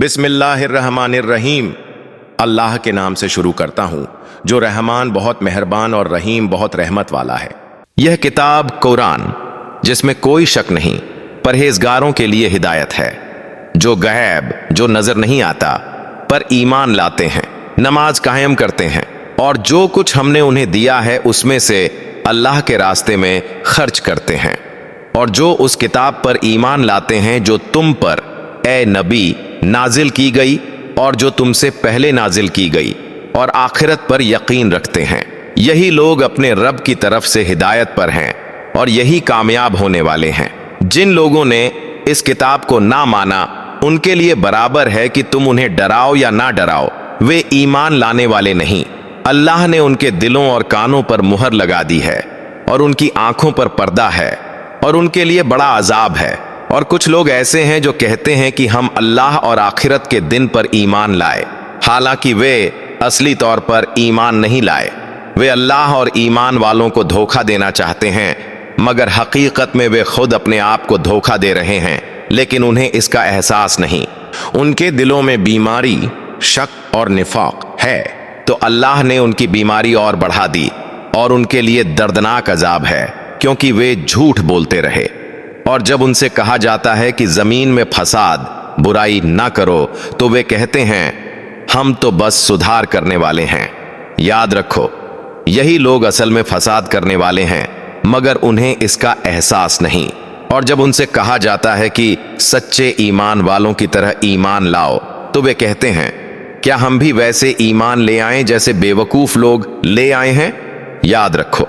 बिस्मिल्लाहिर्रहमानिर्रहीम। अल्लाह के नाम से शुरू करता हूँ जो रहमान बहुत मेहरबान और रहीम बहुत रहमत वाला है। यह किताब कुरान जिसमें कोई शक नहीं परहेजगारों के लिए हिदायत है, जो गैब जो नजर नहीं आता पर ईमान लाते हैं, नमाज कायम करते हैं और जो कुछ हमने उन्हें दिया है उसमें से अल्लाह के रास्ते में खर्च करते हैं, और जो उस किताब पर ईमान लाते हैं जो तुम पर ए नबी नाजिल की गई और जो तुमसे पहले नाजिल की गई, और आखिरत पर यकीन रखते हैं। यही लोग अपने रब की तरफ से हिदायत पर हैं और यही कामयाब होने वाले हैं। जिन लोगों ने इस किताब को ना माना उनके लिए बराबर है कि तुम उन्हें डराओ या ना डराओ, वे ईमान लाने वाले नहीं। अल्लाह ने उनके दिलों और कानों पर मुहर लगा दी है और उनकी आंखों पर पर्दा है और उनके लिए बड़ा अजाब है। और कुछ लोग ऐसे हैं जो कहते हैं कि हम अल्लाह और आखिरत के दिन पर ईमान लाए, हालांकि वे असली तौर पर ईमान नहीं लाए। वे अल्लाह और ईमान वालों को धोखा देना चाहते हैं, मगर हकीकत में वे खुद अपने आप को धोखा दे रहे हैं, लेकिन उन्हें इसका एहसास नहीं। उनके दिलों में बीमारी, शक और निफाक है, तो अल्लाह ने उनकी बीमारी और बढ़ा दी और उनके लिए दर्दनाक अजाब है, क्योंकि वे झूठ बोलते रहे। और जब उनसे कहा जाता है कि जमीन में फसाद बुराई ना करो, तो वे कहते हैं हम तो बस सुधार करने वाले हैं। याद रखो, यही लोग असल में फसाद करने वाले हैं, मगर उन्हें इसका एहसास नहीं। और जब उनसे कहा जाता है कि सच्चे ईमान वालों की तरह ईमान लाओ, तो वे कहते हैं क्या हम भी वैसे ईमान ले आएं जैसे बेवकूफ लोग ले आए हैं। याद रखो,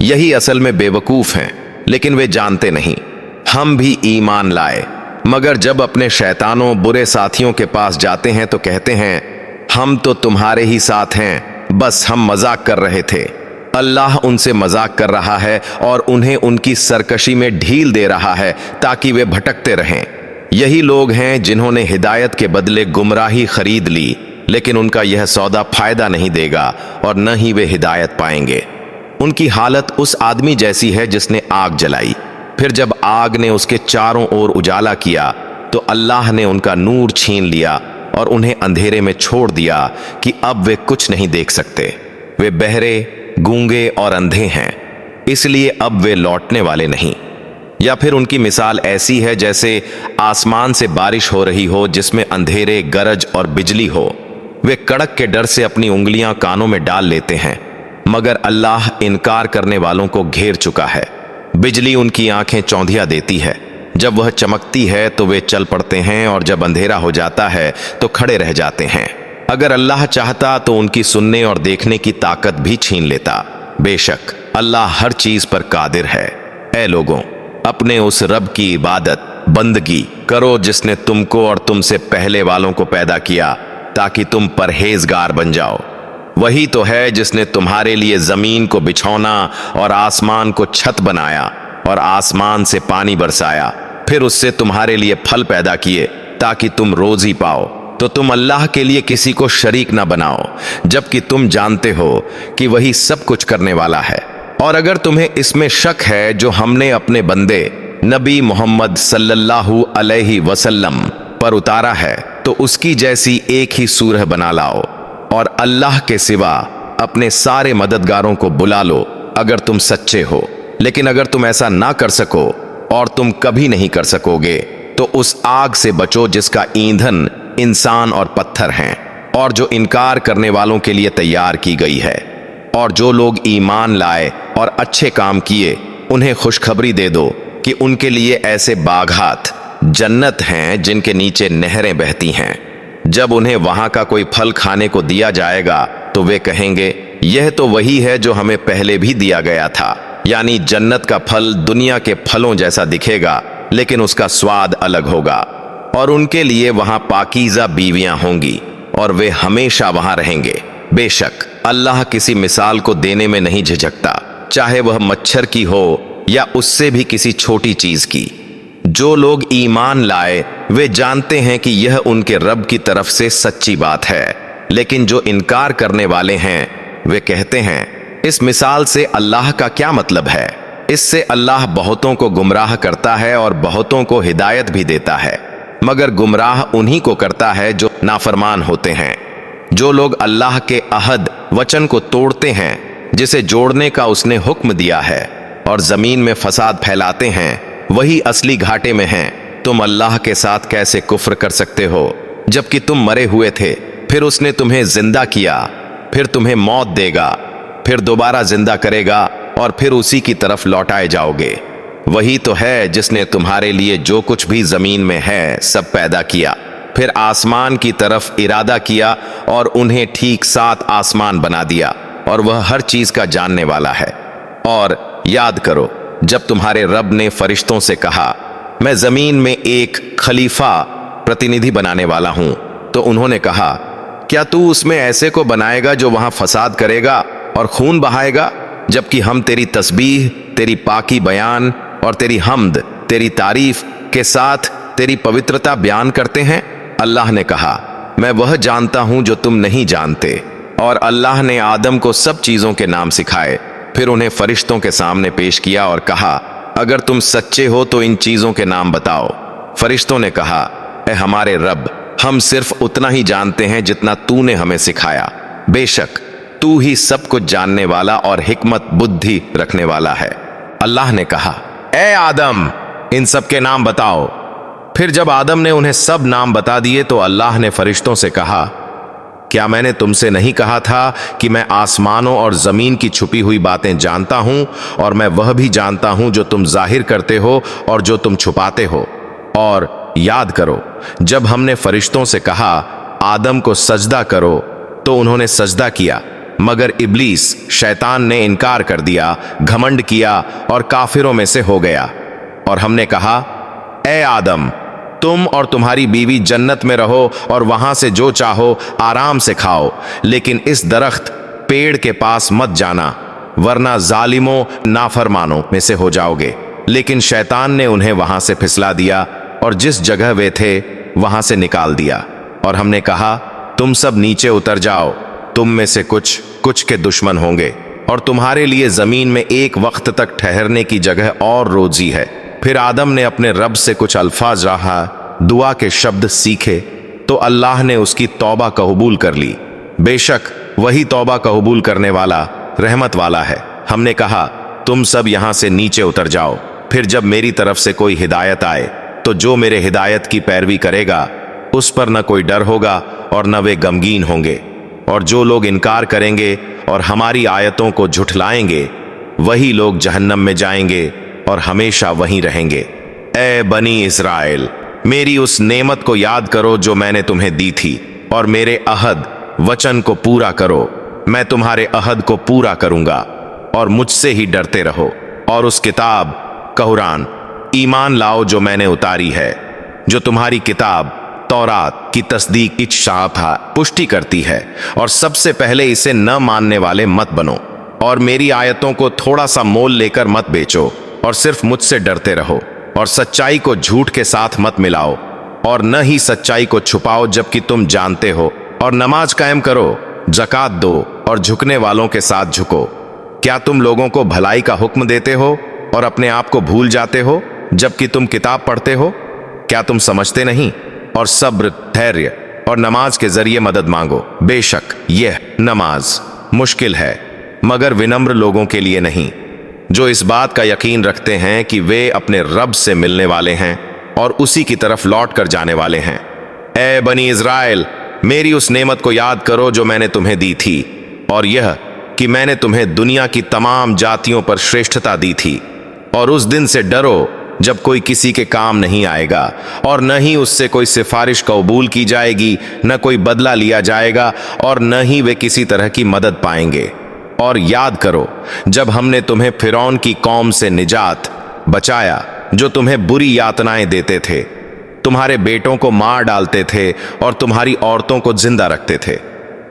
यही असल में बेवकूफ हैं, लेकिन वे जानते नहीं। हम भी ईमान लाए, मगर जब अपने शैतानों बुरे साथियों के पास जाते हैं तो कहते हैं हम तो तुम्हारे ही साथ हैं, बस हम मजाक कर रहे थे। अल्लाह उनसे मजाक कर रहा है और उन्हें उनकी सरकशी में ढील दे रहा है ताकि वे भटकते रहें। यही लोग हैं जिन्होंने हिदायत के बदले गुमराही खरीद ली, लेकिन उनका यह सौदा फायदा नहीं देगा और न ही वे हिदायत पाएंगे। उनकी हालत उस आदमी जैसी है जिसने आग जलाई, फिर जब आग ने उसके चारों ओर उजाला किया तो अल्लाह ने उनका नूर छीन लिया और उन्हें अंधेरे में छोड़ दिया कि अब वे कुछ नहीं देख सकते। वे बहरे, गूंगे और अंधे हैं, इसलिए अब वे लौटने वाले नहीं। या फिर उनकी मिसाल ऐसी है जैसे आसमान से बारिश हो रही हो जिसमें अंधेरे, गरज और बिजली हो। वे कड़क के डर से अपनी उंगलियां कानों में डाल लेते हैं, मगर अल्लाह इनकार करने वालों को घेर चुका है। बिजली उनकी आंखें चौंधिया देती है, जब वह चमकती है तो वे चल पड़ते हैं और जब अंधेरा हो जाता है तो खड़े रह जाते हैं। अगर अल्लाह चाहता तो उनकी सुनने और देखने की ताकत भी छीन लेता। बेशक अल्लाह हर चीज पर कादिर है। ऐ लोगों, अपने उस रब की इबादत बंदगी करो जिसने तुमको और तुमसे पहले वालों को पैदा किया ताकि तुम परहेजगार बन जाओ। वही तो है जिसने तुम्हारे लिए जमीन को बिछौना और आसमान को छत बनाया और आसमान से पानी बरसाया, फिर उससे तुम्हारे लिए फल पैदा किए ताकि तुम रोजी पाओ। तो तुम अल्लाह के लिए किसी को शरीक ना बनाओ, जबकि तुम जानते हो कि वही सब कुछ करने वाला है। और अगर तुम्हें इसमें शक है जो हमने अपने बंदे नबी मोहम्मद सल्लल्लाहु अलैहि वसल्लम पर उतारा है, तो उसकी जैसी एक ही सूरह बना लाओ और अल्लाह के सिवा अपने सारे मददगारों को बुला लो अगर तुम सच्चे हो। लेकिन अगर तुम ऐसा ना कर सको, और तुम कभी नहीं कर सकोगे, तो उस आग से बचो जिसका ईंधन इंसान और पत्थर हैं और जो इनकार करने वालों के लिए तैयार की गई है। और जो लोग ईमान लाए और अच्छे काम किए उन्हें खुशखबरी दे दो कि उनके लिए ऐसे बागात जन्नत हैं जिनके नीचे नहरें बहती हैं। जब उन्हें वहां का कोई फल खाने को दिया जाएगा तो वे कहेंगे यह तो वही है जो हमें पहले भी दिया गया था। यानी जन्नत का फल दुनिया के फलों जैसा दिखेगा, लेकिन उसका स्वाद अलग होगा। और उनके लिए वहां पाकीज़ा बीवियां होंगी और वे हमेशा वहां रहेंगे। बेशक अल्लाह किसी मिसाल को देने में नहीं झिझकता, चाहे वह मच्छर की हो या उससे भी किसी छोटी चीज की। जो लोग ईमान लाए वे जानते हैं कि यह उनके रब की तरफ से सच्ची बात है, लेकिन जो इनकार करने वाले हैं वे कहते हैं इस मिसाल से अल्लाह का क्या मतलब है। इससे अल्लाह बहुतों को गुमराह करता है और बहुतों को हिदायत भी देता है। मगर गुमराह उन्हीं को करता है जो नाफरमान होते हैं। जो लोग अल्लाह के अहद वचन को तोड़ते हैं जिसे जोड़ने का उसने हुक्म दिया है और जमीन में फसाद फैलाते हैं, वही असली घाटे में हैं। तुम अल्लाह के साथ कैसे कुफ्र कर सकते हो जबकि तुम मरे हुए थे, फिर उसने तुम्हें जिंदा किया, फिर तुम्हें मौत देगा, फिर दोबारा जिंदा करेगा और फिर उसी की तरफ लौटाए जाओगे। वही तो है जिसने तुम्हारे लिए जो कुछ भी जमीन में है सब पैदा किया, फिर आसमान की तरफ इरादा किया और उन्हें ठीक 7 आसमान बना दिया, और वह हर चीज का जानने वाला है। और याद करो जब तुम्हारे रब ने फरिश्तों से कहा, मैं जमीन में एक खलीफा प्रतिनिधि बनाने वाला हूं, तो उन्होंने कहा, क्या तू उसमें ऐसे को बनाएगा जो वहां फसाद करेगा और खून बहाएगा, जबकि हम तेरी तस्बीह, तेरी पाकी बयान और तेरी हम्द, तेरी तारीफ के साथ तेरी पवित्रता बयान करते हैं। अल्लाह ने कहा, मैं वह जानता हूं जो तुम नहीं जानते। और अल्लाह ने आदम को सब चीजों के नाम सिखाए, फिर उन्हें फरिश्तों के सामने पेश किया और कहा, अगर तुम सच्चे हो तो इन चीजों के नाम बताओ। फरिश्तों ने कहा, ए हमारे रब, हम सिर्फ उतना ही जानते हैं जितना तूने हमें सिखाया। बेशक तू ही सब कुछ जानने वाला और हिकमत बुद्धि रखने वाला है। अल्लाह ने कहा, ए आदम, इन सब के नाम बताओ। फिर जब आदम ने उन्हें सब नाम बता दिए तो अल्लाह ने फरिश्तों से कहा, क्या मैंने तुमसे नहीं कहा था कि मैं आसमानों और जमीन की छुपी हुई बातें जानता हूं, और मैं वह भी जानता हूं जो तुम जाहिर करते हो और जो तुम छुपाते हो। और याद करो जब हमने फरिश्तों से कहा, आदम को सजदा करो, तो उन्होंने सजदा किया, मगर इब्लीस शैतान ने इनकार कर दिया, घमंड किया और काफिरों में से हो गया। और हमने कहा, ए आदम, तुम और तुम्हारी बीवी जन्नत में रहो और वहां से जो चाहो आराम से खाओ, लेकिन इस दरख्त पेड़ के पास मत जाना, वरना जालिमों नाफरमानों में से हो जाओगे। लेकिन शैतान ने उन्हें वहां से फिसला दिया और जिस जगह वे थे वहां से निकाल दिया। और हमने कहा, तुम सब नीचे उतर जाओ, तुम में से कुछ के दुश्मन होंगे, और तुम्हारे लिए जमीन में एक वक्त तक ठहरने की जगह और रोजी है। फिर आदम ने अपने रब से कुछ अल्फाज रहा, दुआ के शब्द सीखे, तो अल्लाह ने उसकी तौबा कबूल कर ली। बेशक वही तौबा कबूल करने वाला रहमत वाला है। हमने कहा, तुम सब यहां से नीचे उतर जाओ, फिर जब मेरी तरफ से कोई हिदायत आए तो जो मेरे हिदायत की पैरवी करेगा उस पर न कोई डर होगा और न वे गमगीन होंगे। और जो लोग इनकार करेंगे और हमारी आयतों को झुठलाएंगे, वही लोग जहन्नम में जाएंगे और हमेशा वहीं रहेंगे। ए बनी इस्राएल, मेरी उस नेमत को याद करो जो मैंने तुम्हें दी थी, और मेरे अहद वचन को पूरा करो। मैं तुम्हारे अहद को पूरा करूंगा, और मुझसे ही डरते रहो। और उस किताब कुरान ईमान लाओ जो मैंने उतारी है, जो तुम्हारी किताब तौरात की तस्दीक इच्छा पुष्टि करती है। और सबसे पहले इसे न मानने वाले मत बनो, और मेरी आयतों को थोड़ा सा मोल लेकर मत बेचो, और सिर्फ मुझसे डरते रहो। और सच्चाई को झूठ के साथ मत मिलाओ, और न ही सच्चाई को छुपाओ जबकि तुम जानते हो। और नमाज कायम करो, ज़कात दो, और झुकने वालों के साथ झुको। क्या तुम लोगों को भलाई का हुक्म देते हो और अपने आप को भूल जाते हो जबकि तुम किताब पढ़ते हो? क्या तुम समझते नहीं? और सब्र, धैर्य और नमाज के जरिए मदद मांगो। बेशक यह नमाज मुश्किल है, मगर विनम्र लोगों के लिए नहीं, जो इस बात का यकीन रखते हैं कि वे अपने रब से मिलने वाले हैं और उसी की तरफ लौट कर जाने वाले हैं। ए बनी इज़राइल, मेरी उस नेमत को याद करो जो मैंने तुम्हें दी थी, और यह कि मैंने तुम्हें दुनिया की तमाम जातियों पर श्रेष्ठता दी थी। और उस दिन से डरो जब कोई किसी के काम नहीं आएगा, और न ही उससे कोई सिफारिश कबूल की जाएगी, न कोई बदला लिया जाएगा, और न ही वे किसी तरह की मदद पाएंगे। और याद करो जब हमने तुम्हें फिरौन की कौम से निजात बचाया, जो तुम्हें बुरी यातनाएं देते थे, तुम्हारे बेटों को मार डालते थे और तुम्हारी औरतों को जिंदा रखते थे।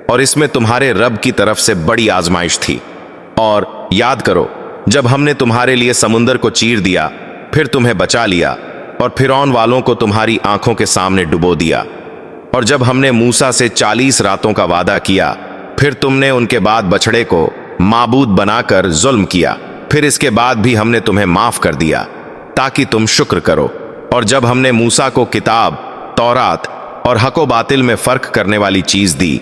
और इसमें तुम्हारे रब की तरफ से बड़ी आजमाइश थी। और याद करो जब हमने तुम्हारे लिए समुंदर को चीर दिया, फिर तुम्हें बचा लिया, और फिरौन वालों को तुम्हारी आंखों के सामने डुबो दिया। और जब हमने मूसा से 40 रातों का वादा किया, फिर तुमने उनके बाद बछड़े को माबूद बनाकर जुल्म किया। फिर इसके बाद भी हमने तुम्हें माफ कर दिया ताकि तुम शुक्र करो। और जब हमने मूसा को किताब तौरात और हको बातिल में फर्क करने वाली चीज दी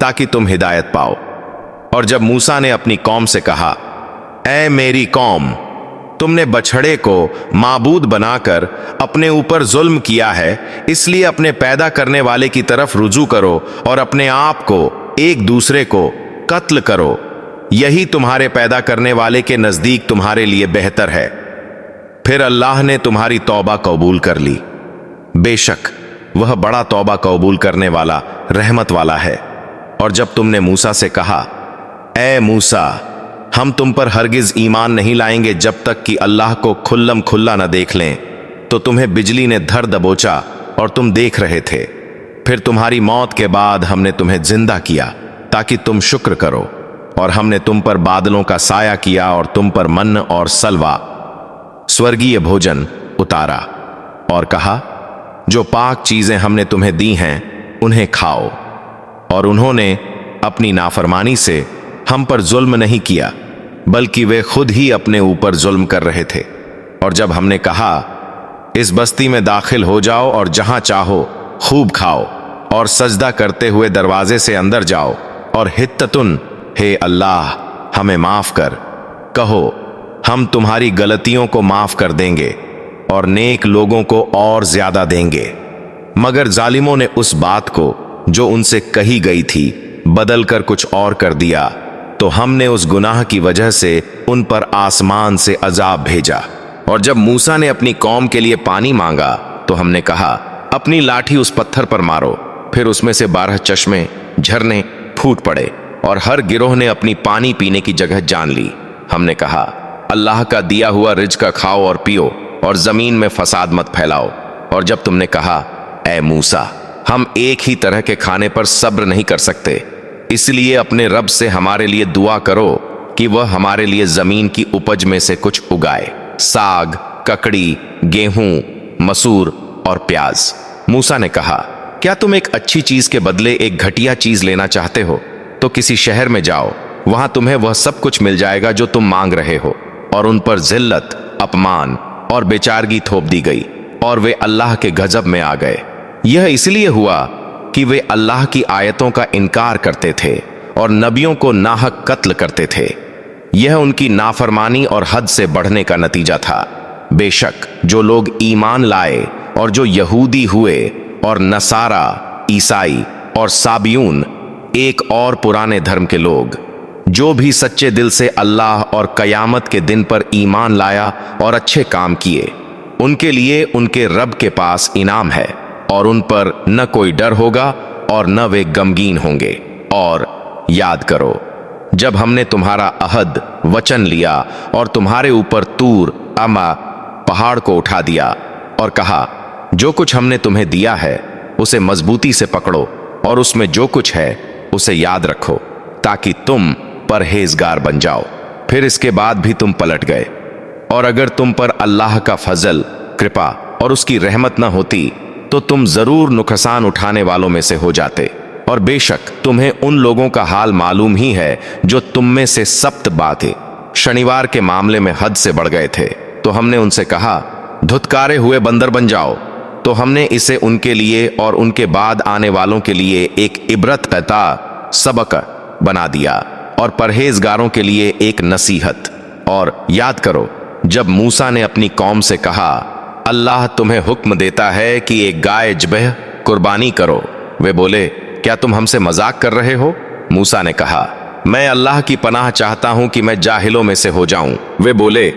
ताकि तुम हिदायत पाओ। और जब मूसा ने अपनी कौम से कहा, ऐ मेरी कौम, तुमने बछड़े को माबूद बनाकर अपने ऊपर जुल्म किया है, इसलिए अपने पैदा करने वाले की तरफ रुजू करो और अपने आप को एक दूसरे को कत्ल करो, यही तुम्हारे पैदा करने वाले के नजदीक तुम्हारे लिए बेहतर है। फिर अल्लाह ने तुम्हारी तौबा कबूल कर ली, बेशक वह बड़ा तौबा कबूल करने वाला रहमत वाला है। और जब तुमने मूसा से कहा, ऐ मूसा, हम तुम पर हरगिज ईमान नहीं लाएंगे जब तक कि अल्लाह को खुल्लम खुल्ला न देख लें, तो तुम्हें बिजली ने धर दबोचा और तुम देख रहे थे। फिर तुम्हारी मौत के बाद हमने तुम्हें जिंदा किया ताकि तुम शुक्र करो, और हमने तुम पर बादलों का साया किया और तुम पर मन और सलवा स्वर्गीय भोजन उतारा, और कहा, जो पाक चीजें हमने तुम्हें दी हैं उन्हें खाओ। और उन्होंने अपनी नाफरमानी से हम पर जुल्म नहीं किया, बल्कि वे खुद ही अपने ऊपर जुल्म कर रहे थे। और जब हमने कहा, इस बस्ती में दाखिल हो जाओ और जहां चाहो खूब खाओ, और सजदा करते हुए दरवाजे से अंदर जाओ, और हित्ततुन, हे अल्लाह हमें माफ कर, कहो हम तुम्हारी गलतियों को माफ कर देंगे और नेक लोगों को और ज्यादा देंगे। मगर जालिमों ने उस बात को जो उनसे कही गई थी बदल कर कुछ और कर दिया, तो हमने उस गुनाह की वजह से उन पर आसमान से अजाब भेजा। और जब मूसा ने अपनी कौम के लिए पानी मांगा तो हमने कहा, अपनी लाठी उस पत्थर पर मारो। फिर उसमें से 12 चश्मे झरने फूट पड़े और हर गिरोह ने अपनी पानी पीने की जगह जान ली। हमने कहा, अल्लाह का दिया हुआ रिज्क खाओ और पियो और जमीन में फसाद मत फैलाओ। और जब तुमने कहा, ऐ मूसा, हम एक ही तरह के खाने पर सब्र नहीं कर सकते, इसलिए अपने रब से हमारे लिए दुआ करो कि वह हमारे लिए जमीन की उपज में से कुछ उगाए, साग, ककड़ी, गेहूं, मसूर और प्याज। मूसा ने कहा, क्या तुम एक अच्छी चीज के बदले एक घटिया चीज लेना चाहते हो? तो किसी शहर में जाओ, वहां तुम्हें वह सब कुछ मिल जाएगा जो तुम मांग रहे हो। और उन पर जिल्लत, अपमान और बेचारगी थोप दी गई और वे अल्लाह के गजब में आ गए। यह इसलिए हुआ कि वे अल्लाह की आयतों का इनकार करते थे और नबियों को नाहक कत्ल करते थे। यह उनकी नाफरमानी और हद से बढ़ने का नतीजा था। बेशक जो लोग ईमान लाए और जो यहूदी हुए और नसारा, ईसाई और साबियून, एक और पुराने धर्म के लोग, जो भी सच्चे दिल से अल्लाह और कयामत के दिन पर ईमान लाया और अच्छे काम किए, उनके लिए उनके रब के पास इनाम है और उन पर न कोई डर होगा और न वे गमगीन होंगे। और याद करो, जब हमने तुम्हारा अहद वचन लिया और तुम्हारे ऊपर तूर अमा पहाड़ को उठा दिया और कहा, जो कुछ हमने तुम्हें दिया है उसे मजबूती से पकड़ो और उसमें जो कुछ है उसे याद रखो ताकि तुम परहेजगार बन जाओ। फिर इसके बाद भी तुम पलट गए, और अगर तुम पर अल्लाह का फजल, कृपा और उसकी रहमत न होती तो तुम जरूर नुकसान उठाने वालों में से हो जाते। और बेशक तुम्हें उन लोगों का हाल मालूम ही है जो तुम में से सख्त बातें शनिवार के मामले में हद से बढ़ गए थे। तो हमने उनसे कहा, धुतकारे हुए बंदर बन जाओ। तो हमने इसे उनके लिए और उनके बाद आने वालों के लिए एक इबरत अता सबक बना दिया और परहेजगारों के लिए एक नसीहत। और याद करो, जब मूसा ने अपनी कौम से कहा, अल्लाह तुम्हें हुक्म देता है कि एक गाय ज़िबह कुर्बानी करो, वे बोले, क्या तुम हमसे मजाक कर रहे हो? मूसा ने कहा, मैं अल्लाह की पनाह चाहता हूं कि मैं जाहिलों में से हो जाऊं। वे बोले,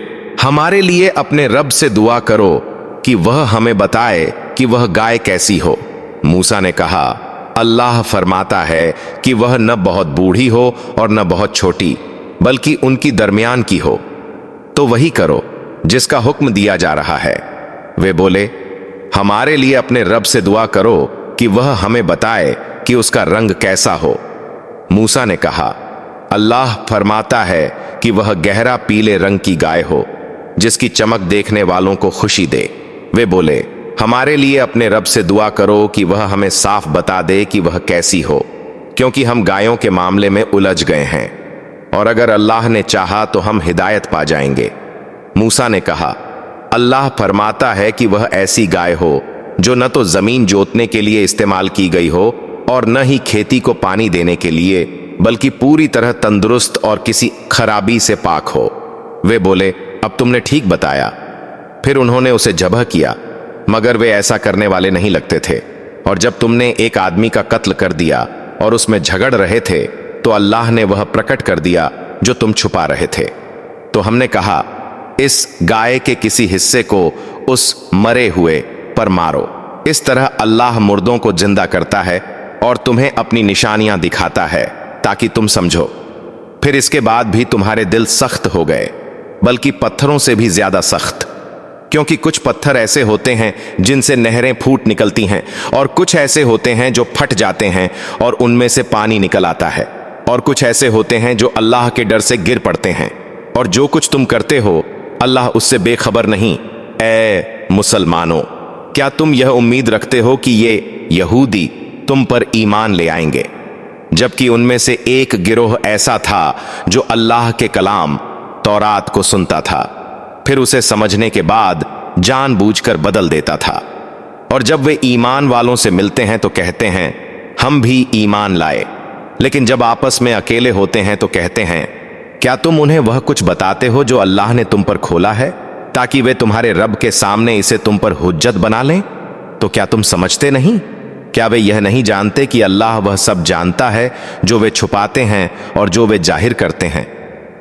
हमारे लिए अपने रब से दुआ करो कि वह हमें बताए कि वह गाय कैसी हो। मूसा ने कहा, अल्लाह फरमाता है कि वह न बहुत बूढ़ी हो और न बहुत छोटी, बल्कि उनकी दरमियान की हो, तो वही करो जिसका हुक्म दिया जा रहा है। वे बोले, हमारे लिए अपने रब से दुआ करो कि वह हमें बताए कि उसका रंग कैसा हो। मूसा ने कहा, अल्लाह फरमाता है कि वह गहरा पीले रंग की गाय हो जिसकी चमक देखने वालों को खुशी दे। वे बोले, हमारे लिए अपने रब से दुआ करो कि वह हमें साफ बता दे कि वह कैसी हो, क्योंकि हम गायों के मामले में उलझ गए हैं, और अगर अल्लाह ने चाहा तो हम हिदायत पा जाएंगे। मूसा ने कहा, अल्लाह फरमाता है कि वह ऐसी गाय हो जो न तो जमीन जोतने के लिए इस्तेमाल की गई हो और न ही खेती को पानी देने के लिए, बल्कि पूरी तरह तंदुरुस्त और किसी खराबी से पाक हो। वे बोले, अब तुमने ठीक बताया। फिर उन्होंने उसे जबह किया, मगर वे ऐसा करने वाले नहीं लगते थे। और जब तुमने एक आदमी का कत्ल कर दिया और उसमें झगड़ रहे थे, तो अल्लाह ने वह प्रकट कर दिया जो तुम छुपा रहे थे। तो हमने कहा, इस गाय के किसी हिस्से को उस मरे हुए पर मारो। इस तरह अल्लाह मुर्दों को जिंदा करता है और तुम्हें अपनी निशानियां दिखाता है ताकि तुम समझो। फिर इसके बाद भी तुम्हारे दिल सख्त हो गए, बल्कि पत्थरों से भी ज्यादा सख्त, क्योंकि कुछ पत्थर ऐसे होते हैं जिनसे नहरें फूट निकलती हैं, और कुछ ऐसे होते हैं जो फट जाते हैं और उनमें से पानी निकल आता है, और कुछ ऐसे होते हैं जो अल्लाह के डर से गिर पड़ते हैं। और जो कुछ तुम करते हो अल्लाह उससे बेखबर नहीं। ऐ मुसलमानों, क्या तुम यह उम्मीद रखते हो कि ये यहूदी तुम पर ईमान ले आएंगे, जबकि उनमें से एक गिरोह ऐसा था जो अल्लाह के कलाम तौरात को सुनता था, फिर उसे समझने के बाद जानबूझकर बदल देता था। और जब वे ईमान वालों से मिलते हैं तो कहते हैं, हम भी ईमान लाए। लेकिन जब आपस में अकेले होते हैं तो कहते हैं, क्या तुम उन्हें वह कुछ बताते हो जो अल्लाह ने तुम पर खोला है, ताकि वे तुम्हारे रब के सामने इसे तुम पर हुज्जत बना लें? तो क्या तुम समझते नहीं? क्या वे यह नहीं जानते कि अल्लाह वह सब जानता है जो वे छुपाते हैं और जो वे जाहिर करते हैं?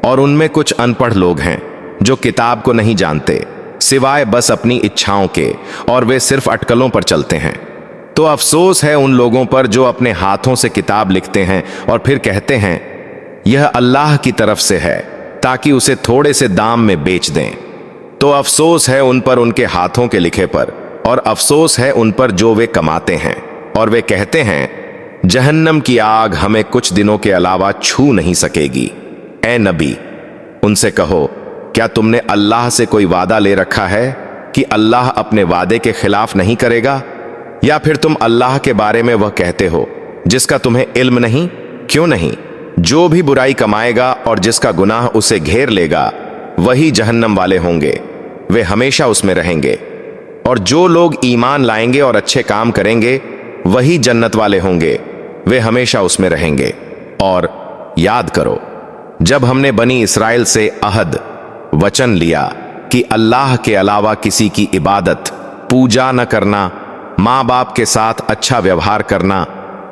और उनमें कुछ अनपढ़ लोग हैं जो किताब को नहीं जानते सिवाय बस अपनी इच्छाओं के, और वे सिर्फ अटकलों पर चलते हैं। तो अफसोस है उन लोगों पर जो अपने हाथों से किताब लिखते हैं और फिर कहते हैं, यह अल्लाह की तरफ से है, ताकि उसे थोड़े से दाम में बेच दें। तो अफसोस है उन पर उनके हाथों के लिखे पर, और अफसोस है उन पर जो वे कमाते हैं। और वे कहते हैं, जहन्नम की आग हमें कुछ दिनों के अलावा छू नहीं सकेगी। ए नबी, उनसे कहो, क्या तुमने अल्लाह से कोई वादा ले रखा है कि अल्लाह अपने वादे के खिलाफ नहीं करेगा? या फिर तुम अल्लाह के बारे में वह कहते हो जिसका तुम्हें इल्म नहीं? क्यों नहीं? जो भी बुराई कमाएगा और जिसका गुनाह उसे घेर लेगा, वही जहन्नम वाले होंगे, वे हमेशा उसमें रहेंगे। और जो लोग ईमान लाएंगे और अच्छे काम करेंगे, वही जन्नत वाले होंगे, वे हमेशा उसमें रहेंगे। और याद करो, जब हमने बनी इसराइल से अहद वचन लिया कि अल्लाह के अलावा किसी की इबादत, पूजा न करना, माँ बाप के साथ अच्छा व्यवहार करना,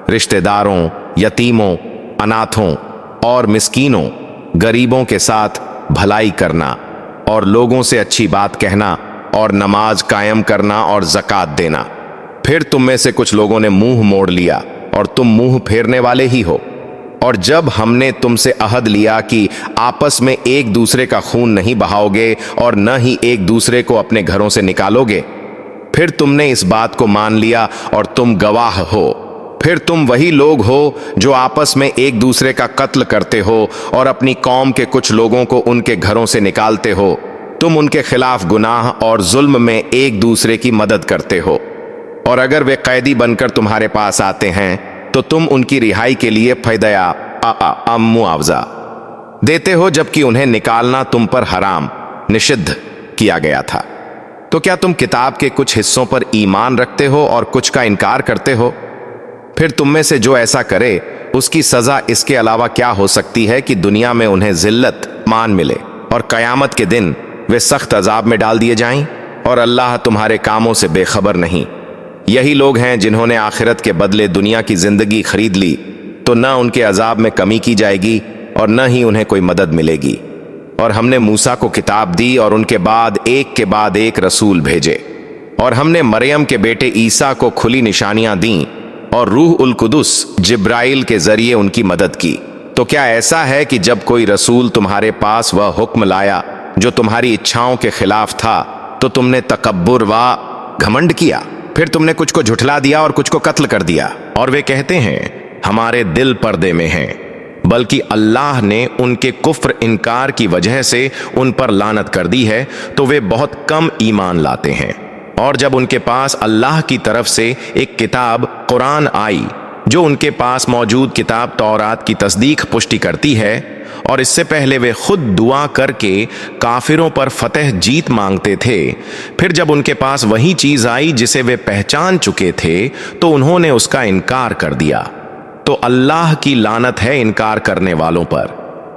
रिश्तेदारों, यतीमों, अनाथों और मिस्कीनों, गरीबों के साथ भलाई करना, और लोगों से अच्छी बात कहना, और नमाज कायम करना और ज़कात देना। फिर तुम में से कुछ लोगों ने मुंह मोड़ लिया, और तुम मुंह फेरने वाले ही हो। और जब हमने तुमसे अहद लिया कि आपस में एक दूसरे का खून नहीं बहाओगे और न ही एक दूसरे को अपने घरों से निकालोगे, फिर तुमने इस बात को मान लिया और तुम गवाह हो। फिर तुम वही लोग हो जो आपस में एक दूसरे का कत्ल करते हो और अपनी कौम के कुछ लोगों को उनके घरों से निकालते हो। तुम उनके खिलाफ गुनाह और जुल्म में एक दूसरे की मदद करते हो। और अगर वे कैदी बनकर तुम्हारे पास आते हैं तो तुम उनकी रिहाई के लिए फ़ैदा मुआवजा देते हो, जबकि उन्हें निकालना तुम पर हराम निषिद्ध किया गया था। तो क्या तुम किताब के कुछ हिस्सों पर ईमान रखते हो और कुछ का इनकार करते हो? फिर तुम में से जो ऐसा करे, उसकी सजा इसके अलावा क्या हो सकती है कि दुनिया में उन्हें जिल्लत मान मिले और कयामत के दिन वे सख्त अजाब में डाल दिए जाएं। और अल्लाह तुम्हारे कामों से बेखबर नहीं। यही लोग हैं जिन्होंने आखिरत के बदले दुनिया की जिंदगी खरीद ली, तो न उनके अजाब में कमी की जाएगी और न ही उन्हें कोई मदद मिलेगी। और हमने मूसा को किताब दी और उनके बाद एक रसूल भेजे। और हमने मरियम के बेटे ईसा को खुली निशानियां दी और रूह उल कुदुस जिब्राइल के जरिए उनकी मदद की। तो क्या ऐसा है कि जब कोई रसूल तुम्हारे पास वह हुक्म लाया जो तुम्हारी इच्छाओं के खिलाफ था, तो तुमने तकब्बुर व घमंड किया? फिर तुमने कुछ को झुठला दिया और कुछ को कत्ल कर दिया। और वे कहते हैं, हमारे दिल पर्दे में हैं, बल्कि अल्लाह ने उनके कुफ्र इनकार की वजह से उन पर लानत कर दी है, तो वे बहुत कम ईमान लाते हैं। और जब उनके पास अल्लाह की तरफ से एक किताब कुरान आई, جو ان کے پاس موجود کتاب تورات کی تصدیق پشٹی کرتی ہے، اور اس سے پہلے وہ خود دعا کر کے کافروں پر فتح جیت مانگتے تھے، پھر جب ان کے پاس وہی چیز آئی جسے وہ پہچان چکے تھے تو انہوں نے اس کا انکار کر دیا۔ تو اللہ کی لعنت ہے انکار کرنے والوں پر۔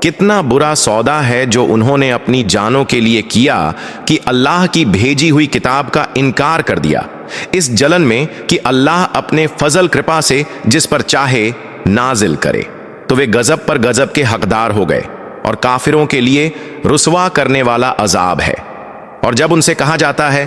کتنا برا سودا ہے جو انہوں نے اپنی جانوں کے لیے کیا کہ اللہ کی بھیجی ہوئی کتاب کا انکار کر دیا، اس جلن میں کہ اللہ اپنے فضل کرپا سے جس پر چاہے نازل کرے۔ تو وہ غضب پر غضب کے حقدار ہو گئے، اور کافروں کے لیے رسوا کرنے والا عذاب ہے۔ اور جب ان سے کہا جاتا ہے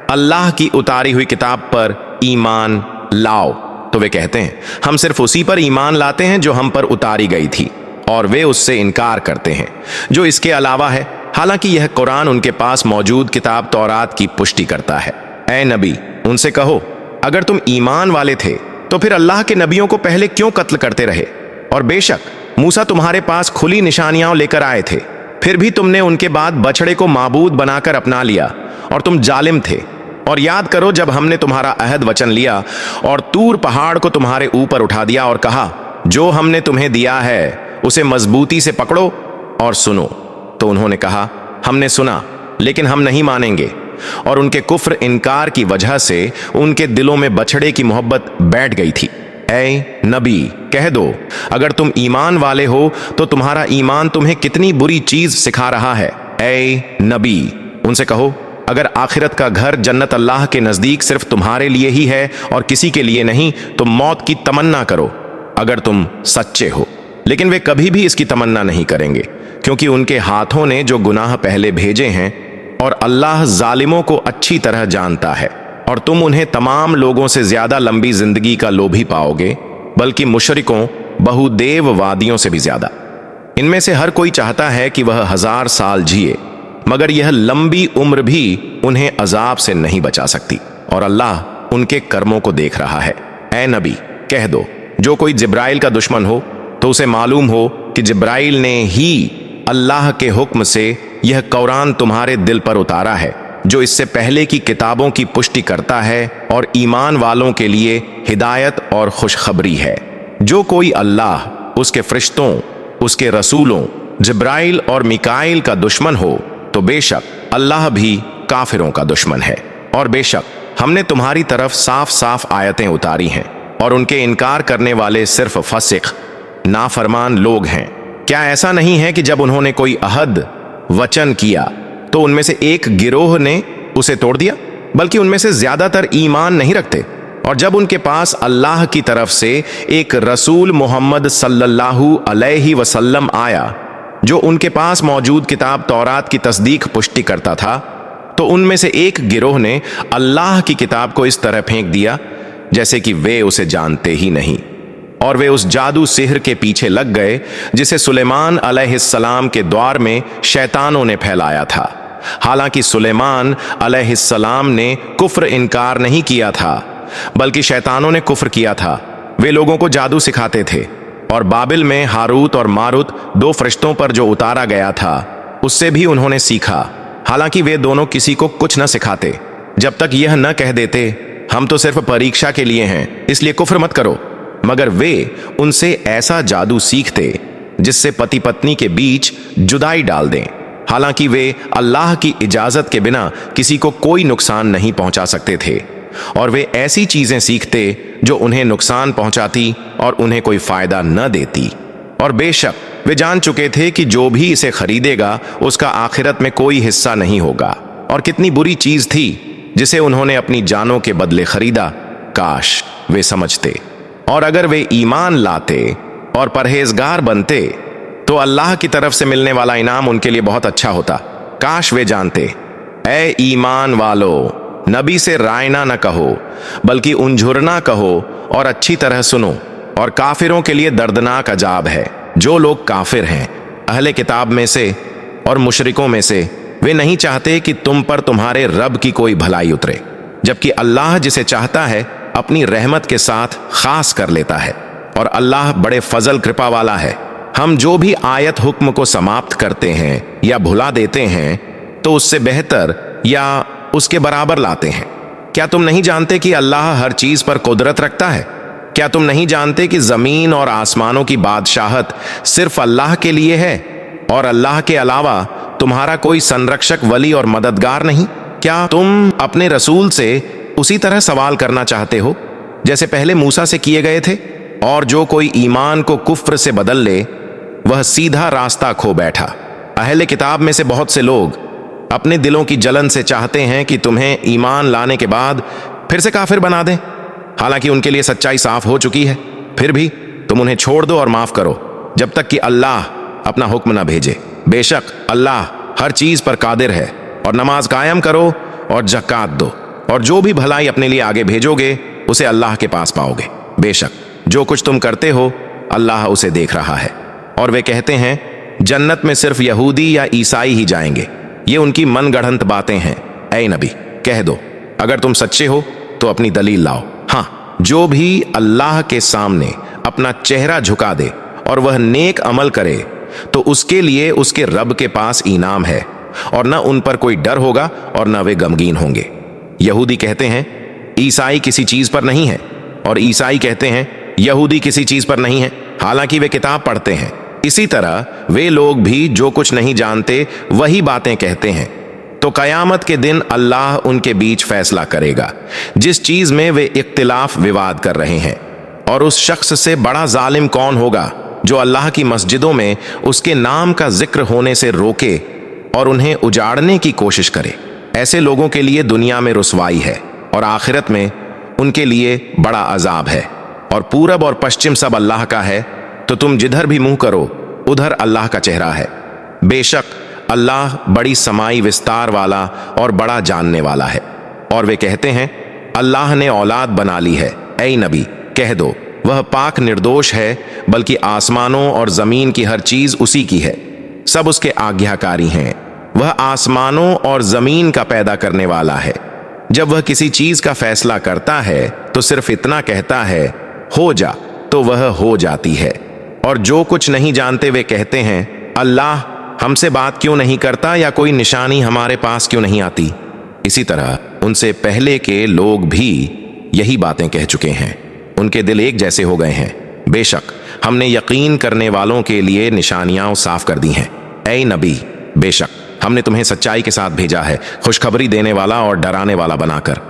اللہ کی اتاری ہوئی کتاب پر ایمان لاؤ، تو وہ کہتے ہیں ہم صرف اسی پر ایمان لاتے ہیں جو ہم پر اتاری گئی تھی، اور وہ اس سے انکار کرتے ہیں جو اس کے علاوہ ہے، حالانکہ یہ قرآن ان کے پاس موجود کتاب تورات کی پشٹی کرتا ہے۔ اے نبی، ان سے کہو اگر تم ایمان والے تھے تو پھر اللہ کے نبیوں کو پہلے کیوں قتل کرتے رہے؟ اور بے شک موسیٰ تمہارے پاس کھلی نشانیاں لے کر آئے تھے، پھر بھی تم نے ان کے بعد بچڑے کو معبود بنا کر اپنا لیا، اور تم ظالم تھے۔ اور یاد کرو جب ہم نے تمہارا عہد وچن لیا اور طور پہاڑ کو تمہارے اوپر اٹھا دیا اور کہا جو ہم نے تمہیں دیا ہے اسے مضبوطی سے پکڑو اور سنو، تو انہوں نے کہا ہم نے سنا لیکن ہم نہیں مانیں گے، اور ان کے کفر انکار کی وجہ سے ان کے دلوں میں بچھڑے کی محبت بیٹھ گئی تھی۔ اے نبی کہہ دو اگر تم ایمان والے ہو تو تمہارا ایمان تمہیں کتنی بری چیز سکھا رہا ہے۔ اے نبی ان سے کہو اگر آخرت کا گھر جنت اللہ کے نزدیک صرف تمہارے لیے ہی ہے اور کسی کے لیے نہیں تو موت کی تمنا کرو اگر تم سچے ہو، لیکن وہ کبھی بھی اس کی تمنا نہیں کریں گے کیونکہ ان کے ہاتھوں نے جو گناہ پہلے بھیجے ہیں، اور اللہ ظالموں کو اچھی طرح جانتا ہے۔ اور تم انہیں تمام لوگوں سے زیادہ لمبی زندگی کا لوبھی پاؤ گے، بلکہ مشرکوں بہودیو وادیوں سے بھی زیادہ۔ ان میں سے ہر کوئی چاہتا ہے کہ وہ 1000 سال جیے، مگر یہ لمبی عمر بھی انہیں عذاب سے نہیں بچا سکتی، اور اللہ ان کے کرموں کو دیکھ رہا ہے۔ اے نبی کہہ دو جو کوئی جبرائیل کا دشمن ہو تو اسے معلوم ہو کہ جبرائیل نے ہی اللہ کے حکم سے یہ قرآن تمہارے دل پر اتارا ہے، جو اس سے پہلے کی کتابوں کی پشٹی کرتا ہے اور ایمان والوں کے لیے ہدایت اور خوشخبری ہے۔ جو کوئی اللہ، اس کے فرشتوں، اس کے رسولوں، جبرائیل اور میکائیل کا دشمن ہو تو بے شک اللہ بھی کافروں کا دشمن ہے۔ اور بے شک ہم نے تمہاری طرف صاف صاف آیتیں اتاری ہیں، اور ان کے انکار کرنے والے صرف فاسق نافرمان لوگ ہیں۔ کیا ایسا نہیں ہے کہ جب انہوں نے کوئی عہد وچن کیا تو ان میں سے ایک گروہ نے اسے توڑ دیا، بلکہ ان میں سے زیادہ تر ایمان نہیں رکھتے۔ اور جب ان کے پاس اللہ کی طرف سے ایک رسول محمد صلی اللہ علیہ وسلم آیا جو ان کے پاس موجود کتاب تورات کی تصدیق پشٹی کرتا تھا، تو ان میں سے ایک گروہ نے اللہ کی کتاب کو اس طرح پھینک دیا جیسے کہ وہ اسے جانتے ہی نہیں، اور وہ اس جادو سحر کے پیچھے لگ گئے جسے سلیمان علیہ السلام کے دور میں شیطانوں نے پھیلایا تھا۔ حالانکہ سلیمان علیہ السلام نے کفر انکار نہیں کیا تھا، بلکہ شیطانوں نے کفر کیا تھا۔ وہ لوگوں کو جادو سکھاتے تھے، اور بابل میں ہاروت اور ماروت 2 فرشتوں پر جو اتارا گیا تھا اس سے بھی انہوں نے سیکھا، حالانکہ وہ دونوں کسی کو کچھ نہ سکھاتے جب تک یہ نہ کہہ دیتے ہم تو صرف پریکشا کے لیے ہیں اس لیے کفر مت کرو، مگر وہ ان سے ایسا جادو سیکھتے جس سے پتی پتنی کے بیچ جدائی ڈال دیں، حالانکہ وہ اللہ کی اجازت کے بنا کسی کو کوئی نقصان نہیں پہنچا سکتے تھے، اور وہ ایسی چیزیں سیکھتے جو انہیں نقصان پہنچاتی اور انہیں کوئی فائدہ نہ دیتی۔ اور بے شک وہ جان چکے تھے کہ جو بھی اسے خریدے گا اس کا آخرت میں کوئی حصہ نہیں ہوگا، اور کتنی بری چیز تھی جسے انہوں نے اپنی جانوں کے بدلے خریدا، کاش وہ سمجھتے۔ اور اگر وہ ایمان لاتے اور پرہیزگار بنتے تو اللہ کی طرف سے ملنے والا انعام ان کے لیے بہت اچھا ہوتا، کاش وہ جانتے۔ اے ایمان والو، نبی سے رائنا نہ کہو بلکہ انجھرنا کہو اور اچھی طرح سنو، اور کافروں کے لیے دردناک عذاب ہے۔ جو لوگ کافر ہیں اہل کتاب میں سے اور مشرکوں میں سے، وہ نہیں چاہتے کہ تم پر تمہارے رب کی کوئی بھلائی اترے، جبکہ اللہ جسے چاہتا ہے اپنی رحمت کے ساتھ خاص کر لیتا ہے، اور اللہ بڑے فضل کرپا والا ہے۔ ہم جو بھی آیت حکم کو سماپت کرتے ہیں یا بھلا دیتے ہیں تو اس سے بہتر یا اس کے برابر لاتے ہیں۔ کیا تم نہیں جانتے کہ اللہ ہر چیز پر قدرت رکھتا ہے؟ क्या तुम नहीं जानते कि जमीन और आसमानों की बादशाहत सिर्फ अल्लाह के लिए है और अल्लाह के अलावा तुम्हारा कोई संरक्षक, वली और मददगार नहीं? क्या तुम अपने रसूल से उसी तरह सवाल करना चाहते हो जैसे पहले मूसा से किए गए थे? और जो कोई ईमान को कुफ्र से बदल ले वह सीधा रास्ता खो बैठा। अहले किताब में से बहुत से लोग अपने दिलों की जलन से चाहते हैं कि तुम्हें ईमान लाने के बाद फिर से काफिर बना दें, हालांकि उनके लिए सच्चाई साफ हो चुकी है। फिर भी तुम उन्हें छोड़ दो और माफ करो जब तक कि अल्लाह अपना हुक्म न भेजे। बेशक अल्लाह हर चीज पर कादिर है। और नमाज कायम करो और ज़कात दो, और जो भी भलाई अपने लिए आगे भेजोगे उसे अल्लाह के पास पाओगे। बेशक जो कुछ तुम करते हो अल्लाह उसे देख रहा है। और वे कहते हैं जन्नत में सिर्फ यहूदी या ईसाई ही जाएंगे। ये उनकी मनगढ़ंत बातें हैं। ऐ नबी, कह दो अगर तुम सच्चे हो तो अपनी दलील लाओ। हाँ, जो भी अल्लाह के सामने अपना चेहरा झुका दे और वह नेक अमल करे तो उसके लिए उसके रब के पास इनाम है, और न उन पर कोई डर होगा और न वे गमगीन होंगे। यहूदी कहते हैं ईसाई किसी चीज पर नहीं है, और ईसाई कहते हैं यहूदी किसी चीज पर नहीं है, हालांकि वे किताब पढ़ते हैं। इसी तरह वे लोग भी जो कुछ नहीं जानते वही बातें कहते हैं। तो कयामत के दिन अल्लाह उनके बीच फैसला करेगा जिस चीज में वे इख्तिलाफ विवाद कर रहे हैं। और उस शख्स से बड़ा जालिम कौन होगा जो अल्लाह की मस्जिदों में उसके नाम का जिक्र होने से रोके और उन्हें उजाड़ने की कोशिश करे। ऐसे लोगों के लिए दुनिया में रुसवाई है और आखिरत में उनके लिए बड़ा अजाब है। और पूरब और पश्चिम सब अल्लाह का है, तो तुम जिधर भी मुंह करो उधर अल्लाह का चेहरा है। बेशक अल्लाह बड़ी समाई विस्तार वाला और बड़ा जानने वाला है। और वे कहते हैं अल्लाह ने औलाद बना ली है। ऐ नबी, कह दो वह पाक निर्दोष है, बल्कि आसमानों और जमीन की हर चीज उसी की है, सब उसके आज्ञाकारी हैं। वह आसमानों और जमीन का पैदा करने वाला है। जब वह किसी चीज का फैसला करता है तो सिर्फ इतना कहता है हो जा, तो वह हो जाती है। और जो कुछ नहीं जानते वे कहते हैं अल्लाह हमसे बात क्यों नहीं करता, या कोई निशानी हमारे पास क्यों नहीं आती। इसी तरह उनसे पहले के लोग भी यही बातें कह चुके हैं। उनके दिल एक जैसे हो गए हैं। बेशक हमने यकीन करने वालों के लिए निशानियां साफ कर दी हैं। ऐ नबी, बेशक हमने तुम्हें सच्चाई के साथ भेजा है, खुशखबरी देने वाला और डराने वाला बनाकर।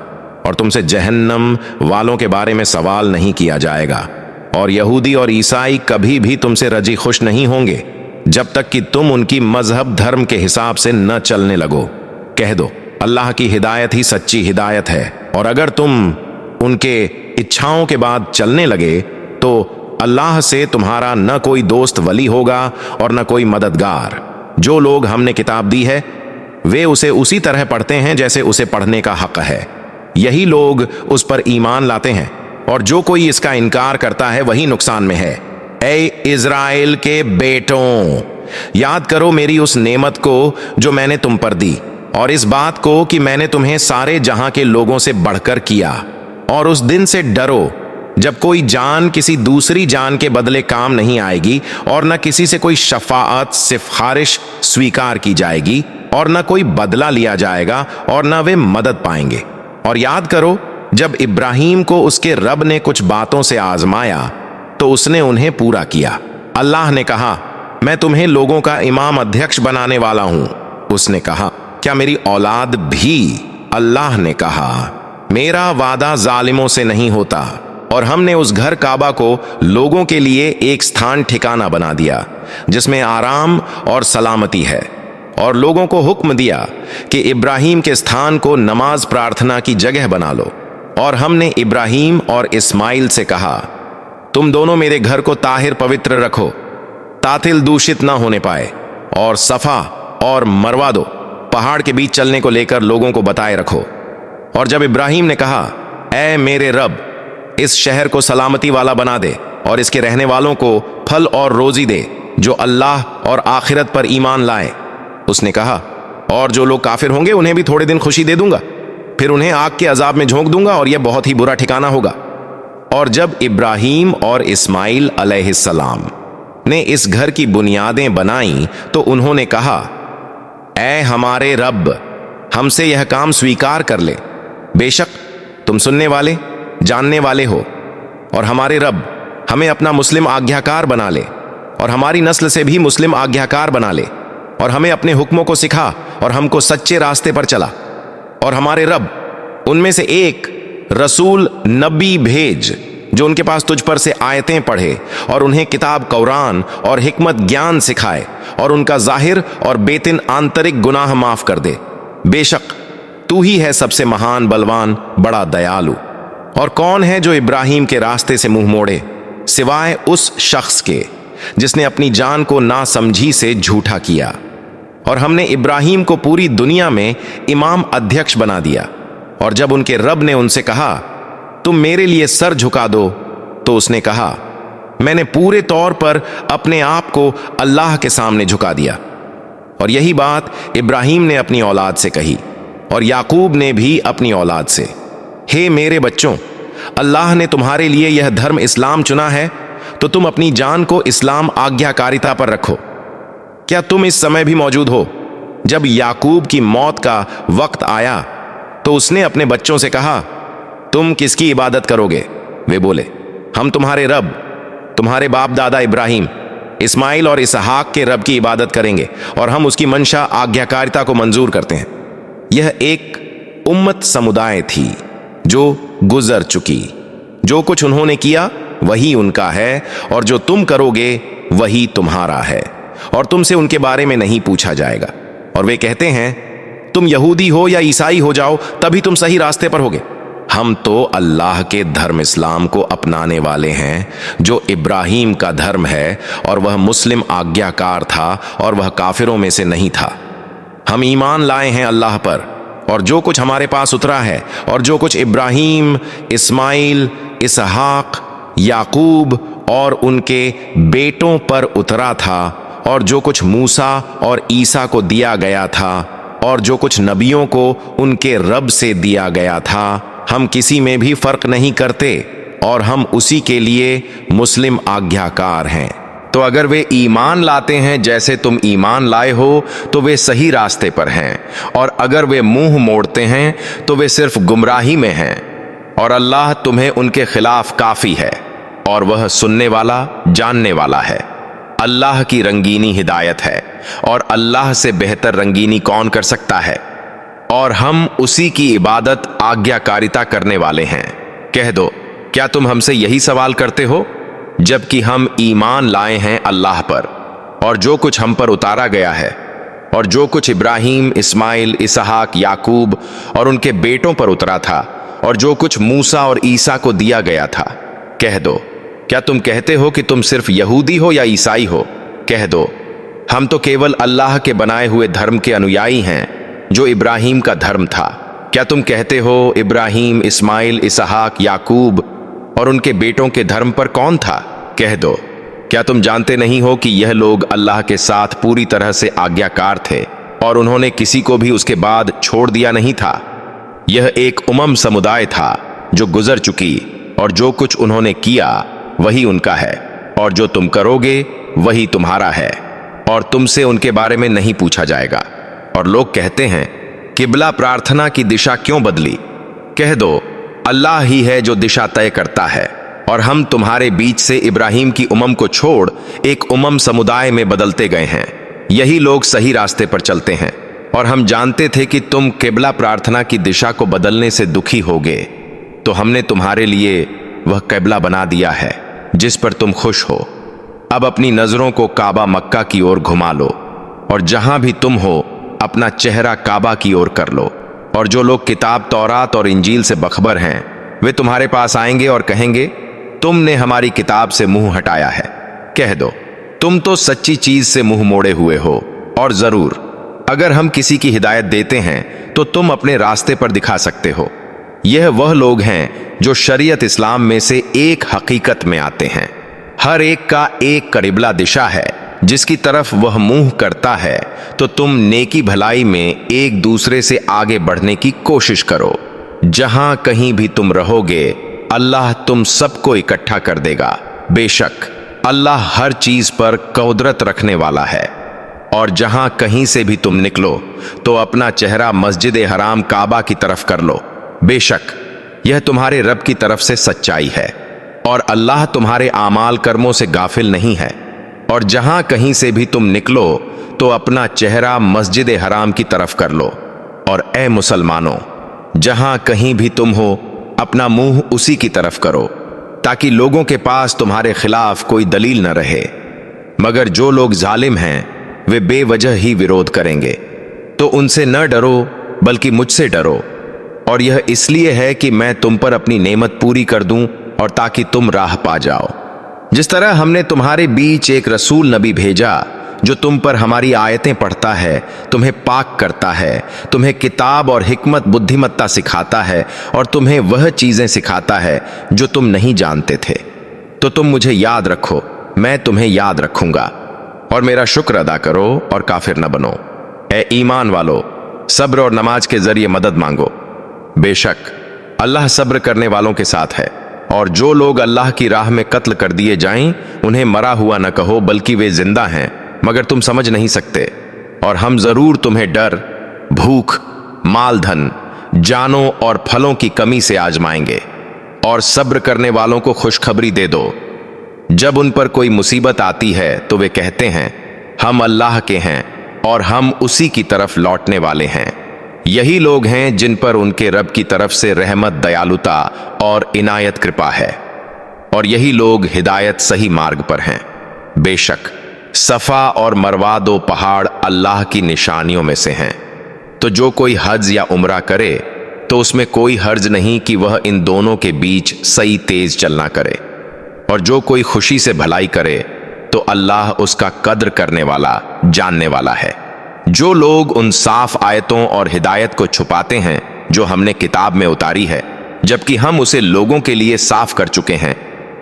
और तुमसे जहन्नम वालों के बारे में सवाल नहीं किया जाएगा। और यहूदी और ईसाई कभी भी तुमसे रजी खुश नहीं होंगे जब तक कि तुम उनकी मजहब धर्म के हिसाब से न चलने लगो। कह दो अल्लाह की हिदायत ही सच्ची हिदायत है, और अगर तुम उनके इच्छाओं के बाद चलने लगे तो अल्लाह से तुम्हारा न कोई दोस्त वली होगा और न कोई मददगार। जो लोग हमने किताब दी है वे उसे उसी तरह पढ़ते हैं जैसे उसे पढ़ने का हक है। यही लोग उस पर ईमान लाते हैं, और जो कोई इसका इनकार करता है वही नुकसान में है। ऐ इज़राइल के बेटों, याद करो मेरी उस नेमत को जो मैंने तुम पर दी, और इस बात को कि मैंने तुम्हें सारे जहां के लोगों से बढ़कर किया। और उस दिन से डरो जब कोई जान किसी दूसरी जान के बदले काम नहीं आएगी, और न किसी से कोई शफाअत सिफारिश स्वीकार की जाएगी, और न कोई बदला लिया जाएगा, और न वे मदद पाएंगे। और याद करो जब इब्राहिम को उसके रब ने कुछ बातों से आजमाया तो उसने उन्हें पूरा किया। अल्लाह ने कहा मैं तुम्हें लोगों का इमाम अध्यक्ष बनाने वाला हूं। उसने कहा क्या मेरी औलाद भी? अल्लाह ने कहा मेरा वादा जालिमों से नहीं होता। और हमने उस घर काबा को लोगों के लिए एक स्थान ठिकाना बना दिया जिसमें आराम और सलामती है, और लोगों को हुक्म दिया कि इब्राहिम के स्थान को नमाज प्रार्थना की जगह बना लो। और हमने इब्राहिम और इस्माइल से कहा तुम दोनों मेरे घर को ताहिर पवित्र रखो, तातिल दूषित ना होने पाए, और सफा और मरवा दो, पहाड़ के बीच चलने को लेकर लोगों को बताए रखो। और जब इब्राहिम ने कहा ऐ मेरे रब, इस शहर को सलामती वाला बना दे और इसके रहने वालों को फल और रोजी दे जो अल्लाह और आखिरत पर ईमान लाए, उसने कहा और जो लोग काफिर होंगे उन्हें भी थोड़े दिन खुशी दे दूंगा, फिर उन्हें आग के अजाब में झोंक दूंगा और यह बहुत ही बुरा ठिकाना होगा। और जब इब्राहिम और इस्माइल अलैहिस्सलाम ने इस घर की बुनियादें बनाई तो उन्होंने कहा ऐ हमारे रब, हमसे यह काम स्वीकार कर ले, बेशक तुम सुनने वाले जानने वाले हो। اور ہمارے رب ہمیں اپنا مسلم آگیاکار بنا لے اور ہماری نسل سے بھی مسلم آگیاکار بنا لے اور ہمیں اپنے حکموں کو سکھا اور ہم کو سچے راستے پر چلا، اور ہمارے رب ان میں سے ایک رسول نبی بھیج جو ان کے پاس تجھ پر سے آیتیں پڑھے اور انہیں کتاب قرآن اور حکمت گیان سکھائے اور ان کا ظاہر اور باطن آنترک گناہ معاف کر دے۔ بے شک تو ہی ہے سب سے مہان بلوان بڑا دیالو۔ اور کون ہے جو ابراہیم کے راستے سے منہ موڑے سوائے اس شخص کے جس نے اپنی جان کو ناسمجھی سے جھوٹا کیا؟ اور ہم نے ابراہیم کو پوری دنیا میں امام ادھیکش بنا دیا، اور جب ان کے رب نے ان سے کہا تم میرے لیے سر جھکا دو تو اس نے کہا میں نے پورے طور پر اپنے آپ کو اللہ کے سامنے جھکا دیا۔ اور یہی بات ابراہیم نے اپنی اولاد سے کہی اور یعقوب نے بھی اپنی اولاد سے، ہے میرے بچوں، اللہ نے تمہارے لیے یہ دھرم اسلام چنا ہے تو تم اپنی جان کو اسلام آگیاکاریتا پر رکھو۔ کیا تم اس سمے بھی موجود ہو جب یعقوب کی موت کا وقت آیا تو اس نے اپنے بچوں سے کہا تم کس کی عبادت کرو گے؟ وہ بولے ہم تمہارے رب، تمہارے باپ دادا ابراہیم، اسماعیل اور اسحاق کے رب کی عبادت کریں گے، اور ہم اس کی منشا آگیاکاریتا کو منظور کرتے ہیں۔ یہ ایک امت سمودائے تھی جو گزر چکی، جو کچھ انہوں نے کیا وہی ان کا ہے، اور جو تم کرو گے وہی تمہارا ہے، اور تم سے ان کے بارے میں نہیں پوچھا جائے گا۔ اور وہ کہتے ہیں تم یہودی ہو یا عیسائی ہو جاؤ تبھی تم صحیح راستے پر ہوگے۔ ہم تو اللہ کے دھرم اسلام کو اپنانے والے ہیں جو ابراہیم کا دھرم ہے، اور وہ مسلم آگیاکار تھا اور وہ کافروں میں سے نہیں تھا۔ ہم ایمان لائے ہیں اللہ پر، اور جو کچھ ہمارے پاس اترا ہے اور جو کچھ ابراہیم، اسماعیل، اسحاق، یعقوب اور ان کے بیٹوں پر اترا تھا، اور جو کچھ موسیٰ اور عیسیٰ کو دیا گیا تھا، اور جو کچھ نبیوں کو ان کے رب سے دیا گیا تھا، ہم کسی میں بھی فرق نہیں کرتے، اور ہم اسی کے لیے مسلم آگیاکار ہیں۔ تو اگر وہ ایمان لاتے ہیں جیسے تم ایمان لائے ہو تو وہ صحیح راستے پر ہیں، اور اگر وہ منہ موڑتے ہیں تو وہ صرف گمراہی میں ہیں، اور اللہ تمہیں ان کے خلاف کافی ہے، اور وہ سننے والا جاننے والا ہے۔ اللہ کی رنگینی ہدایت ہے، اور اللہ سے بہتر رنگینی کون کر سکتا ہے؟ اور ہم اسی کی عبادت آگیاکاریتا کرنے والے ہیں۔ کہہ دو کیا تم ہم سے یہی سوال کرتے ہو جبکہ ہم ایمان لائے ہیں اللہ پر، اور جو کچھ ہم پر اتارا گیا ہے، اور جو کچھ ابراہیم، اسماعیل، اسحاق، یعقوب اور ان کے بیٹوں پر اترا تھا، اور جو کچھ موسیٰ اور عیسیٰ کو دیا گیا تھا۔ کہہ دو کیا تم کہتے ہو کہ تم صرف یہودی ہو یا عیسائی ہو؟ کہہ دو ہم تو کیول اللہ کے بنائے ہوئے دھرم کے انویائی ہیں جو ابراہیم کا دھرم تھا۔ کیا تم کہتے ہو ابراہیم، اسماعیل، اسحاق، یعقوب اور ان کے بیٹوں کے دھرم پر کون تھا؟ کہہ دو کیا تم جانتے نہیں ہو کہ یہ لوگ اللہ کے ساتھ پوری طرح سے آگیاکار تھے، اور انہوں نے کسی کو بھی اس کے بعد چھوڑ دیا نہیں تھا؟ یہ ایک امم سمودائے تھا جو گزر چکی، اور جو کچھ انہوں نے کیا وہی ان کا ہے، اور جو تم کرو گے وہی تمہارا ہے، اور تم سے ان کے بارے میں نہیں پوچھا جائے گا۔ اور لوگ کہتے ہیں قبلہ پرارتھنا کی دشا کیوں بدلی؟ کہہ دو اللہ ہی ہے جو دشا طے کرتا ہے، اور ہم تمہارے بیچ سے ابراہیم کی امم کو چھوڑ ایک امم سمودائے میں بدلتے گئے ہیں۔ یہی لوگ صحیح راستے پر چلتے ہیں، اور ہم جانتے تھے کہ تم قبلہ پرارتھنا کی دشا کو بدلنے سے دکھی ہوگے، تو ہم نے تمہارے لیے وہ قبلہ بنا دیا ہے جس پر تم خوش ہو۔ اب اپنی نظروں کو کعبہ مکہ کی اور گھما لو، اور جہاں بھی تم ہو اپنا چہرہ کعبہ کی اور کر لو، اور جو لوگ کتاب تورات اور انجیل سے بخبر ہیں وہ تمہارے پاس آئیں گے اور کہیں گے تم نے ہماری کتاب سے منہ ہٹایا ہے۔ کہہ دو تم تو سچی چیز سے منہ موڑے ہوئے ہو، اور ضرور اگر ہم کسی کی ہدایت دیتے ہیں تو تم اپنے راستے پر دکھا سکتے ہو۔ یہ وہ لوگ ہیں جو شریعت اسلام میں سے ایک حقیقت میں آتے ہیں، ہر ایک کا ایک قبلہ دشا ہے جس کی طرف وہ منہ کرتا ہے، تو تم نیکی بھلائی میں ایک دوسرے سے آگے بڑھنے کی کوشش کرو۔ جہاں کہیں بھی تم رہو گے اللہ تم سب کو اکٹھا کر دے گا۔ بے شک اللہ ہر چیز پر قدرت رکھنے والا ہے۔ اور جہاں کہیں سے بھی تم نکلو تو اپنا چہرہ مسجد حرام کعبہ کی طرف کر لو، بے شک یہ تمہارے رب کی طرف سے سچائی ہے۔ और अल्लाह तुम्हारे आमाल कर्मों से गाफिल नहीं है। और जहां कहीं से भी तुम निकलो तो अपना चेहरा मस्जिद हराम की तरफ कर लो, और ए मुसलमानों, जहां कहीं भी तुम हो अपना मुंह उसी की तरफ करो, ताकि लोगों के पास तुम्हारे खिलाफ कोई दलील न रहे। मगर जो लोग जालिम हैं वे बेवजह ही विरोध करेंगे, तो उनसे न डरो बल्कि मुझसे डरो। और यह इसलिए है कि मैं तुम पर अपनी नेमत पूरी कर दूं और ताकि तुम राह पा जाओ। जिस तरह हमने तुम्हारे बीच एक रसूल नबी भेजा जो तुम पर हमारी आयतें पढ़ता है, तुम्हें पाक करता है, तुम्हें किताब और हिकमत बुद्धिमत्ता सिखाता है और तुम्हें वह चीजें सिखाता है जो तुम नहीं जानते थे, तो तुम मुझे याद रखो, मैं तुम्हें याद रखूंगा। और मेरा शुक्र अदा करो और काफिर न बनो। ए ईमान वालो, सब्र और नमाज के जरिए मदद मांगो। बेशक अल्लाह सब्र करने वालों के साथ है। और जो लोग अल्लाह की राह में कत्ल कर दिए जाएं, उन्हें मरा हुआ न कहो बल्कि वे जिंदा हैं, मगर तुम समझ नहीं सकते। और हम जरूर तुम्हें डर, भूख, माल धन, जानों और फलों की कमी से आजमाएंगे। और सब्र करने वालों को खुशखबरी दे दो, जब उन पर कोई मुसीबत आती है तो वे कहते हैं हम अल्लाह के हैं और हम उसी की तरफ लौटने वाले हैं। यही लोग हैं जिन पर उनके रब की तरफ से रहमत, दयालुता और इनायत कृपा है। और यही लोग हिदायत सही मार्ग पर हैं। बेशक सफा और मरवा दो पहाड़ अल्लाह की निशानियों में से हैं। तो जो कोई हज या उम्रा करे तो उसमें कोई हर्ज नहीं कि वह इन दोनों के बीच सही तेज चलना करे। और जो कोई खुशी से भलाई करे तो अल्लाह उसका कद्र करने वाला, जानने वाला है। जो लोग उन साफ आयतों और हिदायत को छुपाते हैं जो हमने किताब में उतारी है, जबकि हम उसे लोगों के लिए साफ कर चुके हैं,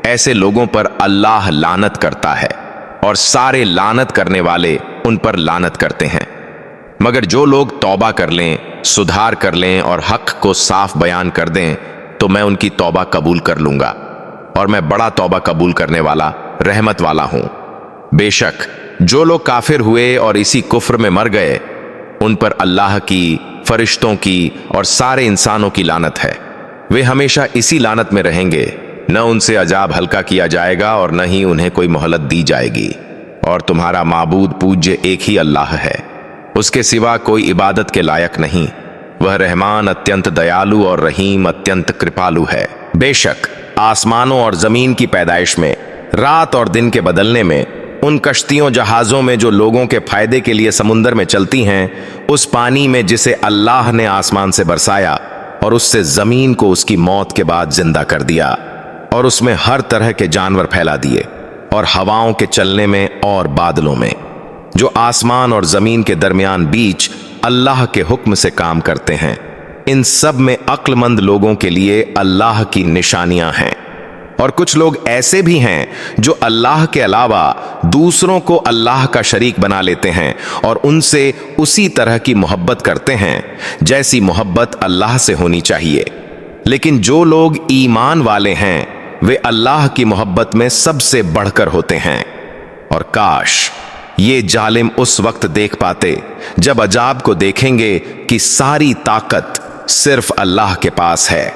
ऐसे लोगों पर अल्लाह लानत करता है और सारे लानत करने वाले उन पर लानत करते हैं। मगर जो लोग तौबा कर लें, सुधार कर लें और हक को साफ बयान कर दें, तो मैं उनकी तौबा कबूल कर लूंगा, और मैं बड़ा तौबा कबूल करने वाला, रहमत वाला हूं। बेशक जो लोग काफिर हुए और इसी कुफ्र में मर गए, उन पर अल्लाह की, फरिश्तों की और सारे इंसानों की लानत है। वे हमेशा इसी लानत में रहेंगे, न उनसे अजाब हल्का किया जाएगा और न ही उन्हें कोई मोहलत दी जाएगी। और तुम्हारा माबूद पूज्य एक ही अल्लाह है, उसके सिवा कोई इबादत के लायक नहीं। वह रहमान अत्यंत दयालु और रहीम अत्यंत कृपालु है। बेशक आसमानों और जमीन की पैदाइश में, रात और दिन के बदलने में, उन कश्तियों जहाज़ों में जो लोगों के फायदे के लिए समुंदर में चलती हैं, उस पानी में जिसे अल्लाह ने आसमान से बरसाया और उससे जमीन को उसकी मौत के बाद जिंदा कर दिया, और उसमें हर तरह के जानवर फैला दिए, और हवाओं के चलने में और बादलों में, जो आसमान और जमीन के दरमियान बीच अल्लाह के हुक्म से काम करते हैं। इन सब में अक्लमंद लोगों के लिए अल्लाह की निशानियां हैं। और कुछ लोग ऐसे भी हैं जो अल्लाह के अलावा दूसरों को अल्लाह का शरीक बना लेते हैं और उनसे उसी तरह की मोहब्बत करते हैं जैसी मोहब्बत अल्लाह से होनी चाहिए। लेकिन जो लोग ईमान वाले हैं वे अल्लाह की मोहब्बत में सबसे बढ़कर होते हैं। और काश ये जालिम उस वक्त देख पाते जब अजाब को देखेंगे कि सारी ताकत सिर्फ अल्लाह के पास है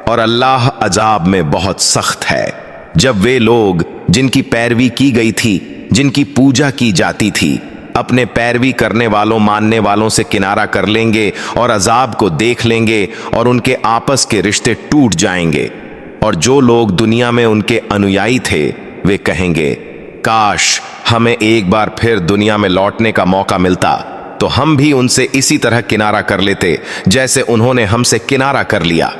और अल्लाह अजाब में बहुत सख्त है। जब वे लोग जिनकी पैरवी की गई थी, जिनकी पूजा की जाती थी, अपने पैरवी करने वालों, मानने वालों से किनारा कर लेंगे और अजाब को देख लेंगे और उनके आपस के रिश्ते टूट जाएंगे। और जो लोग दुनिया में उनके अनुयायी थे वे कहेंगे काश हमें एक बार फिर दुनिया में लौटने का मौका मिलता तो हम भी उनसे इसी तरह किनारा कर लेते जैसे उन्होंने हमसे किनारा कर लिया।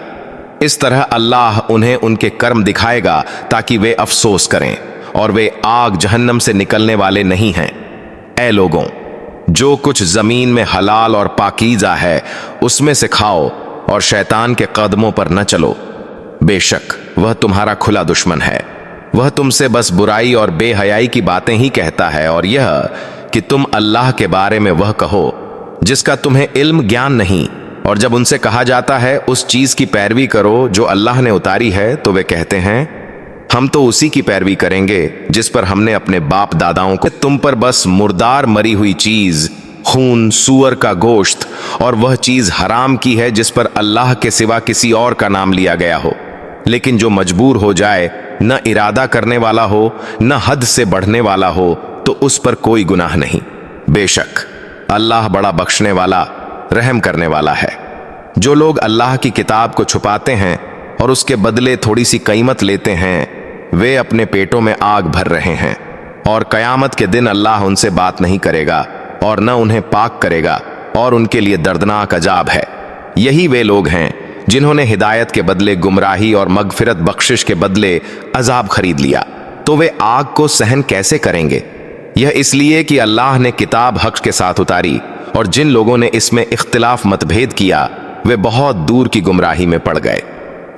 इस तरह अल्लाह उन्हें उनके कर्म दिखाएगा ताकि वे अफसोस करें, और वे आग जहन्नम से निकलने वाले नहीं हैं। ऐ लोगों, जो कुछ जमीन में हलाल और पाकीज़ा है उसमें से खाओ और शैतान के कदमों पर न चलो। बेशक वह तुम्हारा खुला दुश्मन है। वह तुमसे बस बुराई और बेहयाई की बातें ही कहता है, और यह कि तुम अल्लाह के बारे में वह कहो जिसका तुम्हें इल्म ज्ञान नहीं। और जब उनसे कहा जाता है उस चीज की पैरवी करो जो अल्लाह ने उतारी है, तो वे कहते हैं हम तो उसी की पैरवी करेंगे जिस पर हमने अपने बाप दादाओं को। तुम पर बस मुर्दार मरी हुई चीज, खून, सूअर का गोश्त और वह चीज हराम की है जिस पर अल्लाह के सिवा किसी और का नाम लिया गया हो। लेकिन जो मजबूर हो जाए न इरादा करने वाला हो, न हद से बढ़ने वाला हो, तो उस पर कोई गुनाह नहीं। बेशक अल्लाह बड़ा बख्शने वाला, रहम करने वाला है। जो लोग अल्लाह की किताब को छुपाते हैं और उसके बदले थोड़ी सी कीमत लेते हैं, वे अपने पेटों में आग भर रहे हैं, और कयामत के दिन अल्लाह उनसे बात नहीं करेगा और न उन्हें पाक करेगा, और उनके लिए दर्दनाक अजाब है। यही वे लोग हैं जिन्होंने हिदायत के बदले गुमराही और मगफिरत बख्शिश के बदले अजाब खरीद लिया, तो वे आग को सहन कैसे करेंगे? यह इसलिए कि अल्लाह ने किताब हक के साथ उतारी, और जिन लोगों ने इसमें इख्तिलाफ मतभेद किया वे बहुत दूर की गुमराही में पड़ गए।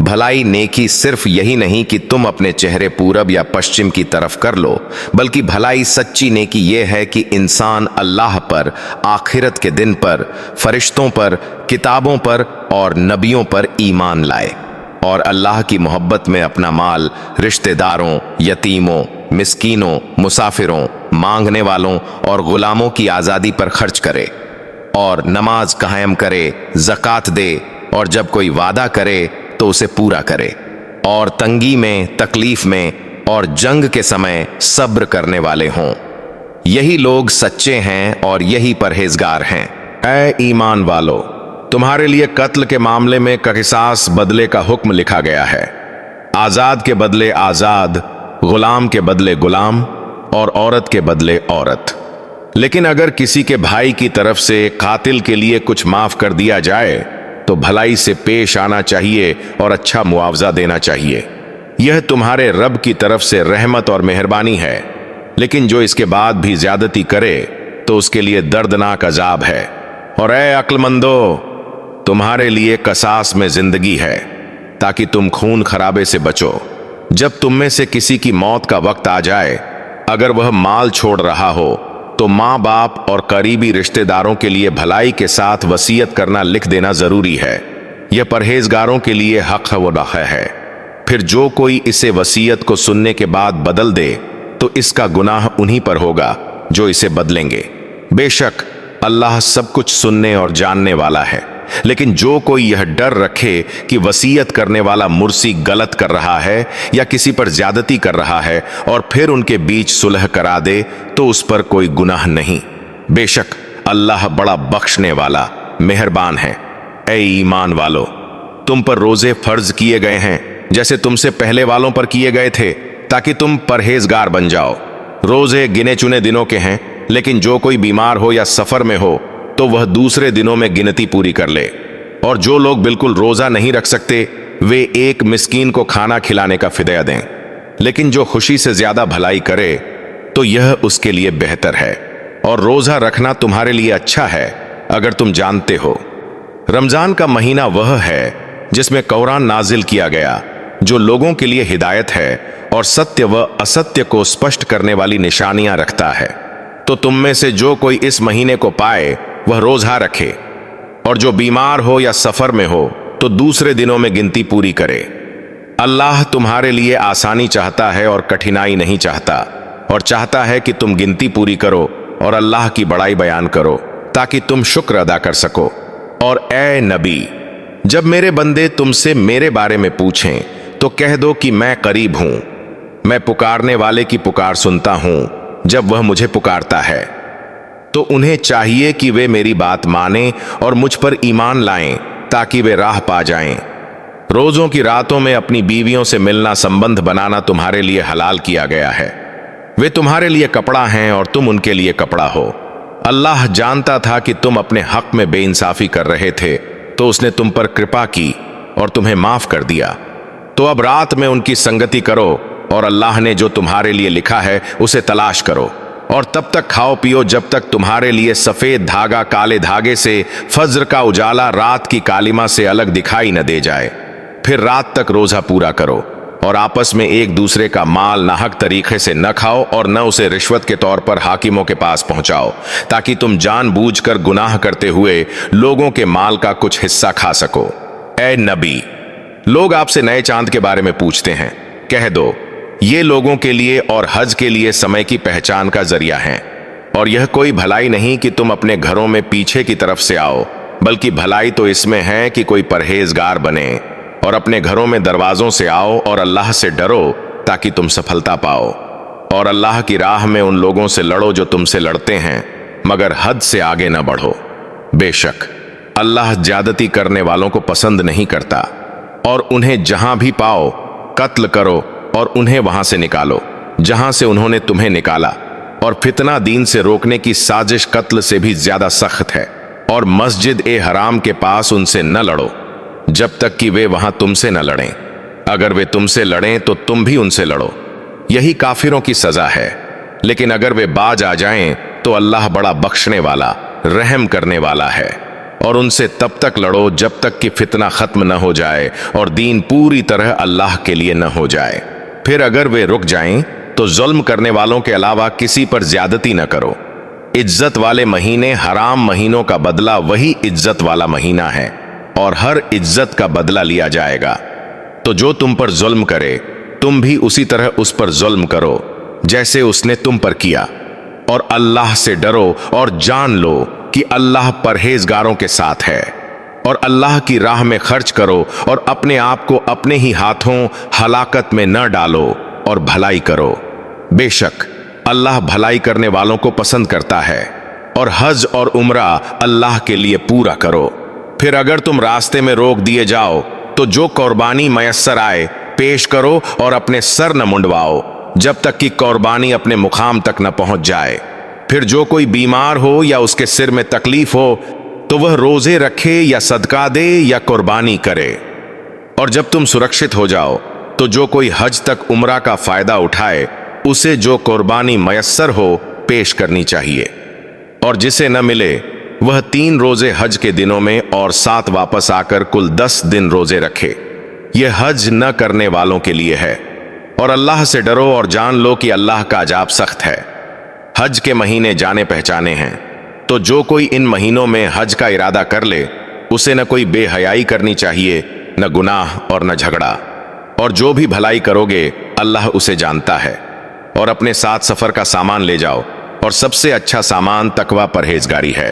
भलाई नेकी सिर्फ यही नहीं कि तुम अपने चेहरे पूरब या पश्चिम की तरफ कर लो, बल्कि भलाई सच्ची नेकी यह है कि इंसान अल्लाह पर, आखिरत के दिन पर, फरिश्तों पर, किताबों पर और नबियों पर ईमान लाए, और अल्लाह की मोहब्बत में अपना माल रिश्तेदारों, यतीमों, मिस्कीनों, मुसाफिरों, मांगने वालों और गुलामों की आज़ादी पर खर्च करे, और नमाज कायम करे, ज़कात दे, और जब कोई वादा करे तो उसे पूरा करे, और तंगी में, तकलीफ में और जंग के समय सब्र करने वाले हों। यही लोग सच्चे हैं और यही परहेजगार हैं। ऐ ईमान वालो, तुम्हारे लिए कत्ल के मामले में किसास बदले का हुक्म लिखा गया है। आजाद के बदले आजाद, गुलाम के बदले गुलाम और औरत के बदले औरत। लेकिन अगर किसी के भाई की तरफ से कातिल के लिए कुछ माफ कर दिया जाए तो भलाई से पेश आना चाहिए और अच्छा मुआवजा देना चाहिए। यह तुम्हारे रब की तरफ से रहमत और मेहरबानी है। लेकिन जो इसके बाद भी ज्यादती करे तो उसके लिए दर्दनाक अजाब है। और ऐ अक्लमंदो, तुम्हारे लिए कसास में जिंदगी है ताकि तुम खून खराबे से बचो। जब तुम में से किसी की मौत का वक्त आ जाए, अगर वह माल छोड़ रहा हो तो माँ बाप और करीबी रिश्तेदारों के लिए भलाई के साथ वसीयत करना लिख देना जरूरी है। यह परहेजगारों के लिए हक व नफ़ है। फिर जो कोई इसे वसीयत को सुनने के बाद बदल दे तो इसका गुनाह उन्हीं पर होगा जो इसे बदलेंगे। बेशक अल्लाह सब कुछ सुनने और जानने वाला है। लेकिन जो कोई यह डर रखे कि वसीयत करने वाला मुर्सी गलत कर रहा है या किसी पर ज्यादती कर रहा है और फिर उनके बीच सुलह करा दे तो उस पर कोई गुनाह नहीं। बेशक अल्लाह बड़ा बख्शने वाला, मेहरबान है। ऐ ईमान वालो, तुम पर रोजे फर्ज किए गए हैं जैसे तुमसे पहले वालों पर किए गए थे, ताकि तुम परहेजगार बन जाओ। रोजे गिने चुने दिनों के हैं, लेकिन जो कोई बीमार हो या सफर में हो तो वह दूसरे दिनों में गिनती पूरी कर ले। और जो लोग बिल्कुल रोजा नहीं रख सकते, वे एक मिस्कीन को खाना खिलाने का फिदया दें। लेकिन जो खुशी से ज्यादा भलाई करे तो यह उसके लिए बेहतर है, और रोजा रखना तुम्हारे लिए अच्छा है अगर तुम जानते हो। रमजान का महीना वह है जिसमें कुरान नाजिल किया गया, जो लोगों के लिए हिदायत है और सत्य व असत्य को स्पष्ट करने वाली निशानियां रखता है। तो तुम में से जो कोई इस महीने को पाए वह रोजा रखे, और जो बीमार हो या सफर में हो तो दूसरे दिनों में गिनती पूरी करे। अल्लाह तुम्हारे लिए आसानी चाहता है और कठिनाई नहीं चाहता, और चाहता है कि तुम गिनती पूरी करो और अल्लाह की बड़ाई बयान करो ताकि तुम शुक्र अदा कर सको। और ऐ नबी, जब मेरे बंदे तुमसे मेरे बारे में पूछें तो कह दो कि मैं करीब हूं, मैं पुकारने वाले की पुकार सुनता हूं जब वह मुझे पुकारता है। तो उन्हें चाहिए कि वे मेरी बात मानें और मुझ पर ईमान लाएं ताकि वे राह पा जाएं। रोजों की रातों में अपनी बीवियों से मिलना, संबंध बनाना तुम्हारे लिए हलाल किया गया है। वे तुम्हारे लिए कपड़ा हैं और तुम उनके लिए कपड़ा हो। अल्लाह जानता था कि तुम अपने हक में बेइंसाफी कर रहे थे, तो उसने तुम पर कृपा की और तुम्हें माफ कर दिया। तो अब रात में उनकी संगति करो, और अल्लाह ने जो तुम्हारे लिए लिखा है उसे तलाश करो, और तब तक खाओ पियो जब तक तुम्हारे लिए सफेद धागा काले धागे से, फज्र का उजाला रात की कालिमा से अलग दिखाई न दे जाए। फिर रात तक रोजा पूरा करो, और आपस में एक दूसरे का माल नाहक तरीके से न खाओ और न उसे रिश्वत के तौर पर हाकिमों के पास पहुंचाओ, ताकि तुम जानबूझकर गुनाह करते हुए लोगों के माल का कुछ हिस्सा खा सको। ऐ नबी, लोग आपसे नए चांद के बारे में पूछते हैं, कह दो ये लोगों के लिए और हज के लिए समय की पहचान का जरिया है। और यह कोई भलाई नहीं कि तुम अपने घरों में पीछे की तरफ से आओ, बल्कि भलाई तो इसमें है कि कोई परहेजगार बने। और अपने घरों में दरवाजों से आओ और अल्लाह से डरो ताकि तुम सफलता पाओ। और अल्लाह की राह में उन लोगों से लड़ो जो तुमसे लड़ते हैं, मगर हद से आगे न बढ़ो। बेशक अल्लाह ज्यादती करने वालों को पसंद नहीं करता। और उन्हें जहां भी पाओ कत्ल करो और उन्हें वहां से निकालो जहां से उन्होंने तुम्हें निकाला। और फितना दीन से रोकने की साजिश कत्ल से भी ज्यादा सख्त है। और मस्जिद ए हराम के पास उनसे न लड़ो जब तक कि वे वहां तुमसे न लड़ें। अगर वे तुमसे लड़ें तो तुम भी उनसे लड़ो। यही काफिरों की सजा है। लेकिन अगर वे बाज आ जाएं तो अल्लाह बड़ा बख्शने वाला, रहम करने वाला है। और उनसे तब तक लड़ो जब तक कि फितना खत्म न हो जाए और दीन पूरी तरह अल्लाह के लिए न हो जाए। फिर अगर वे रुक जाएं तो जुल्म करने वालों के अलावा किसी पर ज्यादती न करो। इज्जत वाले महीने हराम महीनों का बदला वही इज्जत वाला महीना है और हर इज्जत का बदला लिया जाएगा। तो जो तुम पर जुल्म करे तुम भी उसी तरह उस पर जुल्म करो जैसे उसने तुम पर किया। और अल्लाह से डरो और जान लो कि अल्लाह परहेजगारों के साथ है। और अल्लाह की राह में खर्च करो और अपने आप को अपने ही हाथों हलाकत में न डालो और भलाई करो। बेशक अल्लाह भलाई करने वालों को पसंद करता है। और हज और उम्रा अल्लाह के लिए पूरा करो। फिर अगर तुम रास्ते में रोक दिए जाओ तो जो कुर्बानी मयस्सर आए पेश करो और अपने सर न मुंडवाओ जब तक कि कुर्बानी अपने मुकाम तक न पहुंच जाए। फिर जो कोई बीमार हो या उसके सिर में तकलीफ हो तो वह रोजे रखे या सदका दे या कुर्बानी करे। और जब तुम सुरक्षित हो जाओ तो जो कोई हज तक उम्रा का फायदा उठाए उसे जो कुर्बानी मयस्सर हो पेश करनी चाहिए। और जिसे न मिले वह 3 रोजे हज के दिनों में और 7 वापस आकर कुल 10 दिन रोजे रखे। यह हज न करने वालों के लिए है। और अल्लाह से डरो और जान लो कि अल्लाह का अजाब सख्त है। हज के महीने जाने पहचाने हैं, तो जो कोई इन महीनों में हज का इरादा कर ले उसे न कोई बेहयाई करनी चाहिए, न गुनाह और न झगड़ा। और जो भी भलाई करोगे अल्लाह उसे जानता है। और अपने साथ सफर का सामान ले जाओ और सबसे अच्छा सामान तकवा परहेजगारी है।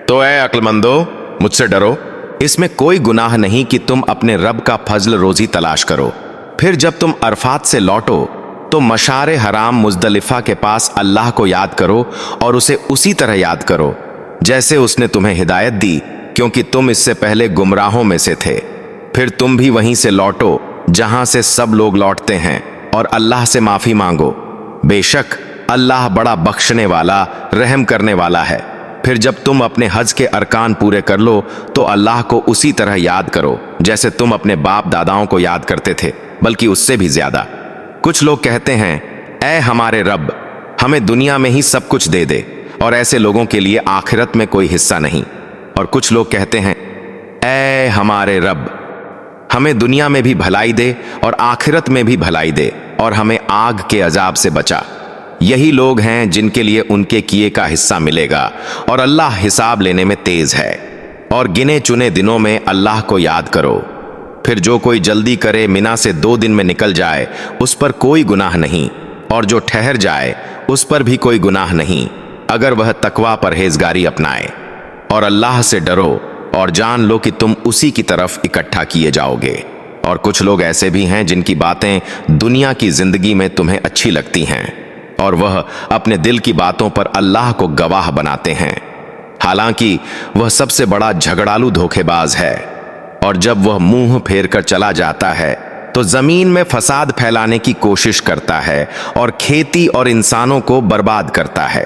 तो ऐ अक्लमंदो मुझसे डरो। इसमें कोई गुनाह नहीं कि तुम अपने रब का फजल रोजी तलाश करो। फिर जब तुम अरफात से लौटो तो मशारे हराम मुजदलिफा के पास अल्लाह को याद करो और उसे उसी तरह याद करो जैसे उसने तुम्हें हिदायत दी, क्योंकि तुम इससे पहले गुमराहों में से थे। फिर तुम भी वहीं से लौटो जहां से सब लोग लौटते हैं और अल्लाह से माफी मांगो। बेशक अल्लाह बड़ा बख्शने वाला, रहम करने वाला है। फिर जब तुम अपने हज के अरकान पूरे कर लो तो अल्लाह को उसी तरह याद करो जैसे तुम अपने बाप दादाओं को याद करते थे, बल्कि उससे भी ज्यादा। कुछ लोग कहते हैं, ऐ हमारे रब, हमें दुनिया में ही सब कुछ दे दे और ऐसे लोगों के लिए आखिरत में कोई हिस्सा नहीं। और कुछ लोग कहते हैं, ऐ हमारे रब, हमें दुनिया में भी भलाई दे और आखिरत में भी भलाई दे और हमें आग के अजाब से बचा। यही लोग हैं जिनके लिए उनके किए का हिस्सा मिलेगा और अल्लाह हिसाब लेने में तेज है। और गिने चुने दिनों में अल्लाह को याद करो। फिर जो कोई जल्दी करे मिना से 2 दिन में निकल जाए उस पर कोई गुनाह नहीं, और जो ठहर जाए उस पर भी कोई गुनाह नहीं, अगर वह तकवा परहेजगारी अपनाए। और अल्लाह से डरो और जान लो कि तुम उसी की तरफ इकट्ठा किए जाओगे। और कुछ लोग ऐसे भी हैं जिनकी बातें दुनिया की जिंदगी में तुम्हें अच्छी लगती हैं और वह अपने दिल की बातों पर अल्लाह को गवाह बनाते हैं, हालांकि वह सबसे बड़ा झगड़ालू धोखेबाज है। और जब वह मुंह फेर कर चला जाता है तो जमीन में फसाद फैलाने की कोशिश करता है और खेती और इंसानों को बर्बाद करता है।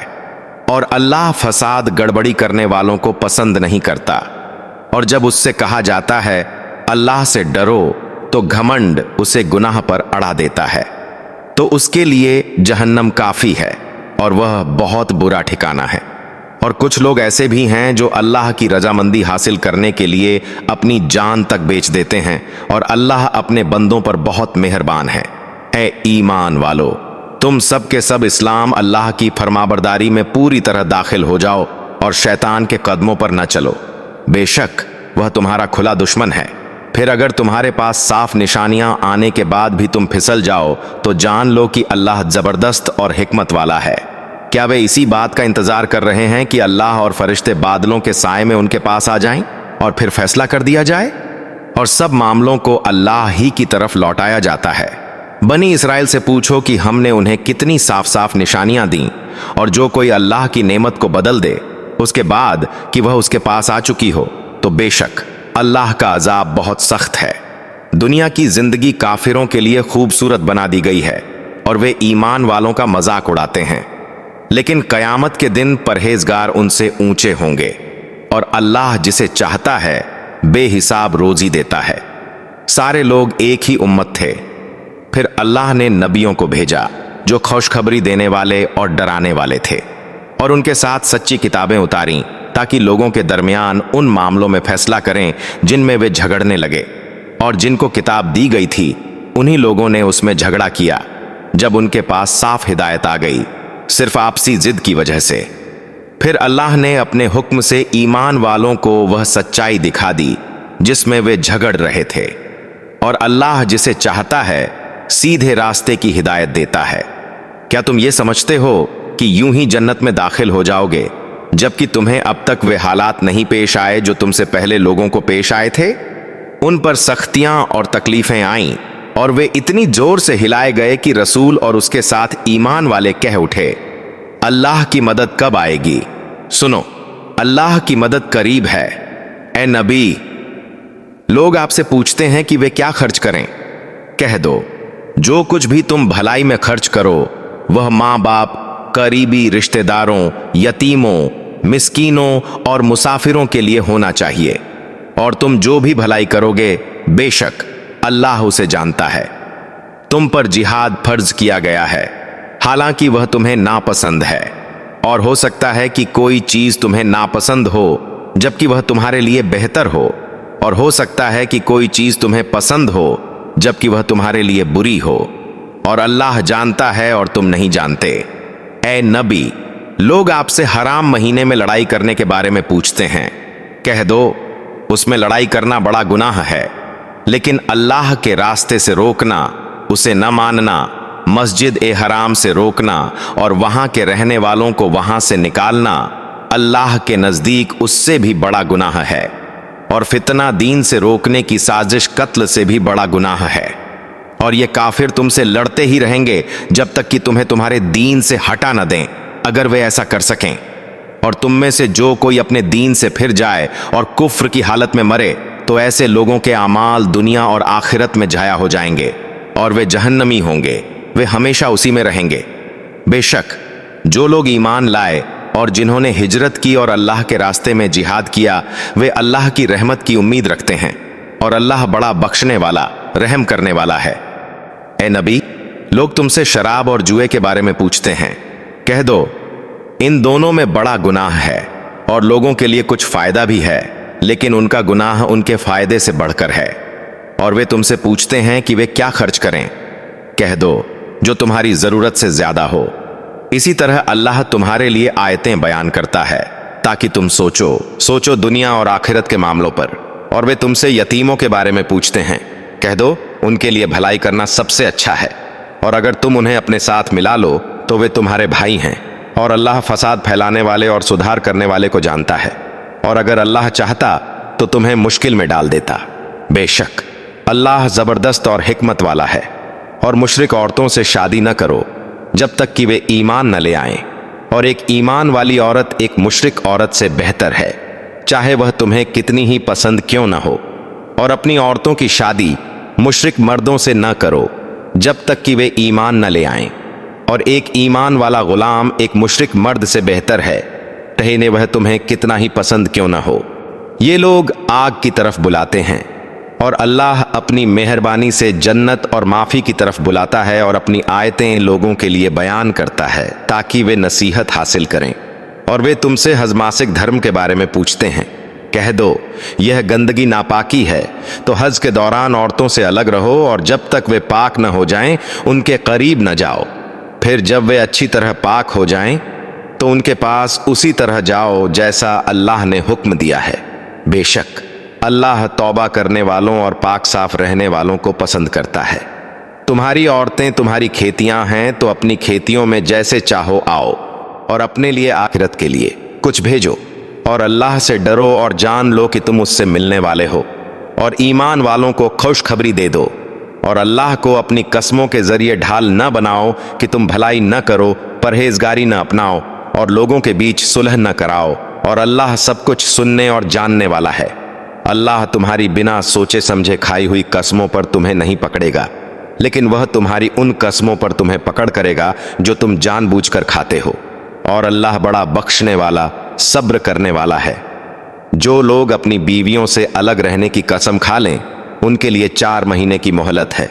और अल्लाह फसाद गड़बड़ी करने वालों को पसंद नहीं करता। और जब उससे कहा जाता है अल्लाह से डरो तो घमंड उसे गुनाह पर अड़ा देता है, तो उसके लिए जहन्नम काफी है और वह बहुत बुरा ठिकाना है। और कुछ लोग ऐसे भी हैं जो अल्लाह की रजामंदी हासिल करने के लिए अपनी जान तक बेच देते हैं, और अल्लाह अपने बंदों पर बहुत मेहरबान है। ऐ ईमान वालो, तुम सब के सब इस्लाम अल्लाह की फरमाबरदारी में पूरी तरह दाखिल हो जाओ और शैतान के कदमों पर न चलो, बेशक वह तुम्हारा खुला दुश्मन है। फिर अगर तुम्हारे पास साफ निशानियां आने के बाद भी तुम फिसल जाओ तो जान लो कि अल्लाह जबरदस्त और हिकमत वाला है। क्या वे इसी बात का इंतजार कर रहे हैं कि अल्लाह और फरिश्ते बादलों के साए में उनके पास आ जाएं और फिर फैसला कर दिया जाए? और सब मामलों को अल्लाह ही की तरफ लौटाया जाता है। बनी इसराइल से पूछो कि हमने उन्हें कितनी साफ साफ निशानियां दी, और जो कोई अल्लाह की नेमत को बदल दे उसके बाद कि वह उसके पास आ चुकी हो, तो बेशक अल्लाह का अजाब बहुत सख्त है। दुनिया की जिंदगी काफिरों के लिए खूबसूरत बना दी गई है और वे ईमान वालों का मजाक उड़ाते हैं, लेकिन कयामत के दिन परहेजगार उनसे ऊंचे होंगे और अल्लाह जिसे चाहता है बेहिसाब रोजी देता है। सारे लोग एक ही उम्मत थे, फिर अल्लाह ने नबियों को भेजा जो खुशखबरी देने वाले और डराने वाले थे, और उनके साथ सच्ची किताबें उतारी ताकि लोगों के दरमियान उन मामलों में फैसला करें जिनमें वे झगड़ने लगे। और जिनको किताब दी गई थी उन्हीं लोगों ने उसमें झगड़ा किया जब उनके पास साफ हिदायत आ गई, सिर्फ आपसी जिद की वजह से। फिर अल्लाह ने अपने हुक्म से ईमान वालों को वह सच्चाई दिखा दी जिसमें वे झगड़ रहे थे, और अल्लाह जिसे चाहता है सीधे रास्ते की हिदायत देता है। क्या तुम ये समझते हो कि यूं ही जन्नत में दाखिल हो जाओगे जबकि तुम्हें अब तक वे हालात नहीं पेश आए जो तुमसे पहले लोगों को पेश आए थे? उन पर सख्तियां और तकलीफें आईं और वे इतनी जोर से हिलाए गए कि रसूल और उसके साथ ईमान वाले कह उठे, अल्लाह की मदद कब आएगी? सुनो, अल्लाह की मदद करीब है। ए नबी, लोग आपसे पूछते हैं कि वे क्या खर्च करें। कह दो, जो कुछ भी तुम भलाई में खर्च करो वह माँ बाप, करीबी रिश्तेदारों, यतीमों, मिस्कीनों और मुसाफिरों के लिए होना चाहिए, और तुम जो भी भलाई करोगे बेशक अल्लाह उसे जानता है। तुम पर जिहाद फर्ज किया गया है, हालांकि वह तुम्हें नापसंद है, और हो सकता है कि कोई चीज तुम्हें नापसंद हो जबकि वह तुम्हारे लिए बेहतर हो, और हो सकता है कि कोई चीज तुम्हें पसंद हो जबकि वह तुम्हारे लिए बुरी हो, और अल्लाह जानता है और तुम नहीं जानते। ए नबी, लोग आपसे हराम महीने में लड़ाई करने के बारे में पूछते हैं। कह दो, उसमें लड़ाई करना बड़ा गुनाह है, लेकिन अल्लाह के रास्ते से रोकना, उसे न मानना, मस्जिद ए हराम से रोकना और वहां के रहने वालों को वहां से निकालना अल्लाह के नजदीक उससे भी बड़ा गुनाह है, और फितना दीन से रोकने की साजिश कत्ल से भी बड़ा गुनाह है। और ये काफिर तुमसे लड़ते ही रहेंगे जब तक कि तुम्हें तुम्हारे दीन से हटा न दें, अगर वे ऐसा कर सकें। और तुम में से जो कोई अपने दीन से फिर जाए और कुफ्र की हालत में मरे तो ऐसे लोगों के अमाल दुनिया और आखिरत में जाया हो जाएंगे और वे जहन्नमी होंगे, वे हमेशा उसी में रहेंगे। बेशक जो लोग ईमान लाए और जिन्होंने हिजरत की और अल्लाह के रास्ते में जिहाद किया, वे अल्लाह की रहमत की उम्मीद रखते हैं, और अल्लाह बड़ा बख्शने वाला, रहम करने वाला है। ए नबी, लोग तुमसे शराब और जुए के बारे में पूछते हैं। कह दो, इन दोनों में बड़ा गुनाह है और लोगों के लिए कुछ फायदा भी है, लेकिन उनका गुनाह उनके फायदे से बढ़कर है। और वे तुमसे पूछते हैं कि वे क्या खर्च करें। कह दो, जो तुम्हारी जरूरत से ज्यादा हो। इसी तरह अल्लाह तुम्हारे लिए आयतें बयान करता है ताकि तुम सोचो दुनिया और आखिरत के मामलों पर। और वे तुमसे यतीमों के बारे में पूछते हैं। कह दो, उनके लिए भलाई करना सबसे अच्छा है, और अगर तुम उन्हें अपने साथ मिला लो तो वे तुम्हारे भाई हैं, और अल्लाह फसाद फैलाने वाले और सुधार करने वाले को जानता है। और अगर अल्लाह चाहता तो तुम्हें मुश्किल में डाल देता। बेशक अल्लाह जबरदस्त और हिकमत वाला है। और मुशरिक औरतों से शादी न करो जब तक कि वे ईमान न ले आएं, और एक ईमान वाली औरत एक मुशरिक औरत से बेहतर है, चाहे वह तुम्हें कितनी ही पसंद क्यों न हो। और अपनी औरतों की शादी मुशरिक मर्दों से न करो जब तक कि वे ईमान न ले आएं, और एक ईमान वाला गुलाम एक मुशरिक मर्द से बेहतर है, चाहे वह तुम्हें कितना ही पसंद क्यों न हो। ये लोग आग की तरफ बुलाते हैं, और अल्लाह अपनी मेहरबानी से जन्नत और माफ़ी की तरफ बुलाता है और अपनी आयतें लोगों के लिए बयान करता है ताकि वे नसीहत हासिल करें। और वे तुमसे हजमासिक धर्म के बारे में पूछते हैं। कह दो, यह गंदगी नापाकी है, तो हज के दौरान औरतों से अलग रहो, और जब तक वे पाक न हो जाएं उनके करीब न जाओ। फिर जब वे अच्छी तरह पाक हो जाएं तो उनके पास उसी तरह जाओ जैसा अल्लाह ने हुक्म दिया है। बेशक अल्लाह तौबा करने वालों और पाक साफ रहने वालों को पसंद करता है। तुम्हारी औरतें तुम्हारी खेतियां हैं, तो अपनी खेतियों में जैसे चाहो आओ, और अपने लिए आखिरत के लिए कुछ भेजो, और अल्लाह से डरो और जान लो कि तुम उससे मिलने वाले हो। और ईमान वालों को खुशखबरी दे दो اور اللہ کو اپنی قسموں کے ذریعے ڈھال نہ بناؤ کہ تم بھلائی نہ کرو، پرہیزگاری نہ اپناؤ اور لوگوں کے بیچ صلح نہ کراؤ، اور اللہ سب کچھ سننے اور جاننے والا ہے۔ اللہ تمہاری بنا سوچے سمجھے کھائی ہوئی قسموں پر تمہیں نہیں پکڑے گا، لیکن وہ تمہاری ان قسموں پر تمہیں پکڑ کرے گا جو تم جان بوجھ کر کھاتے ہو، اور اللہ بڑا بخشنے والا، صبر کرنے والا ہے۔ جو لوگ اپنی بیویوں سے الگ رہنے کی قسم کھا لیں ان کے لیے 4 مہینے کی مہلت ہے،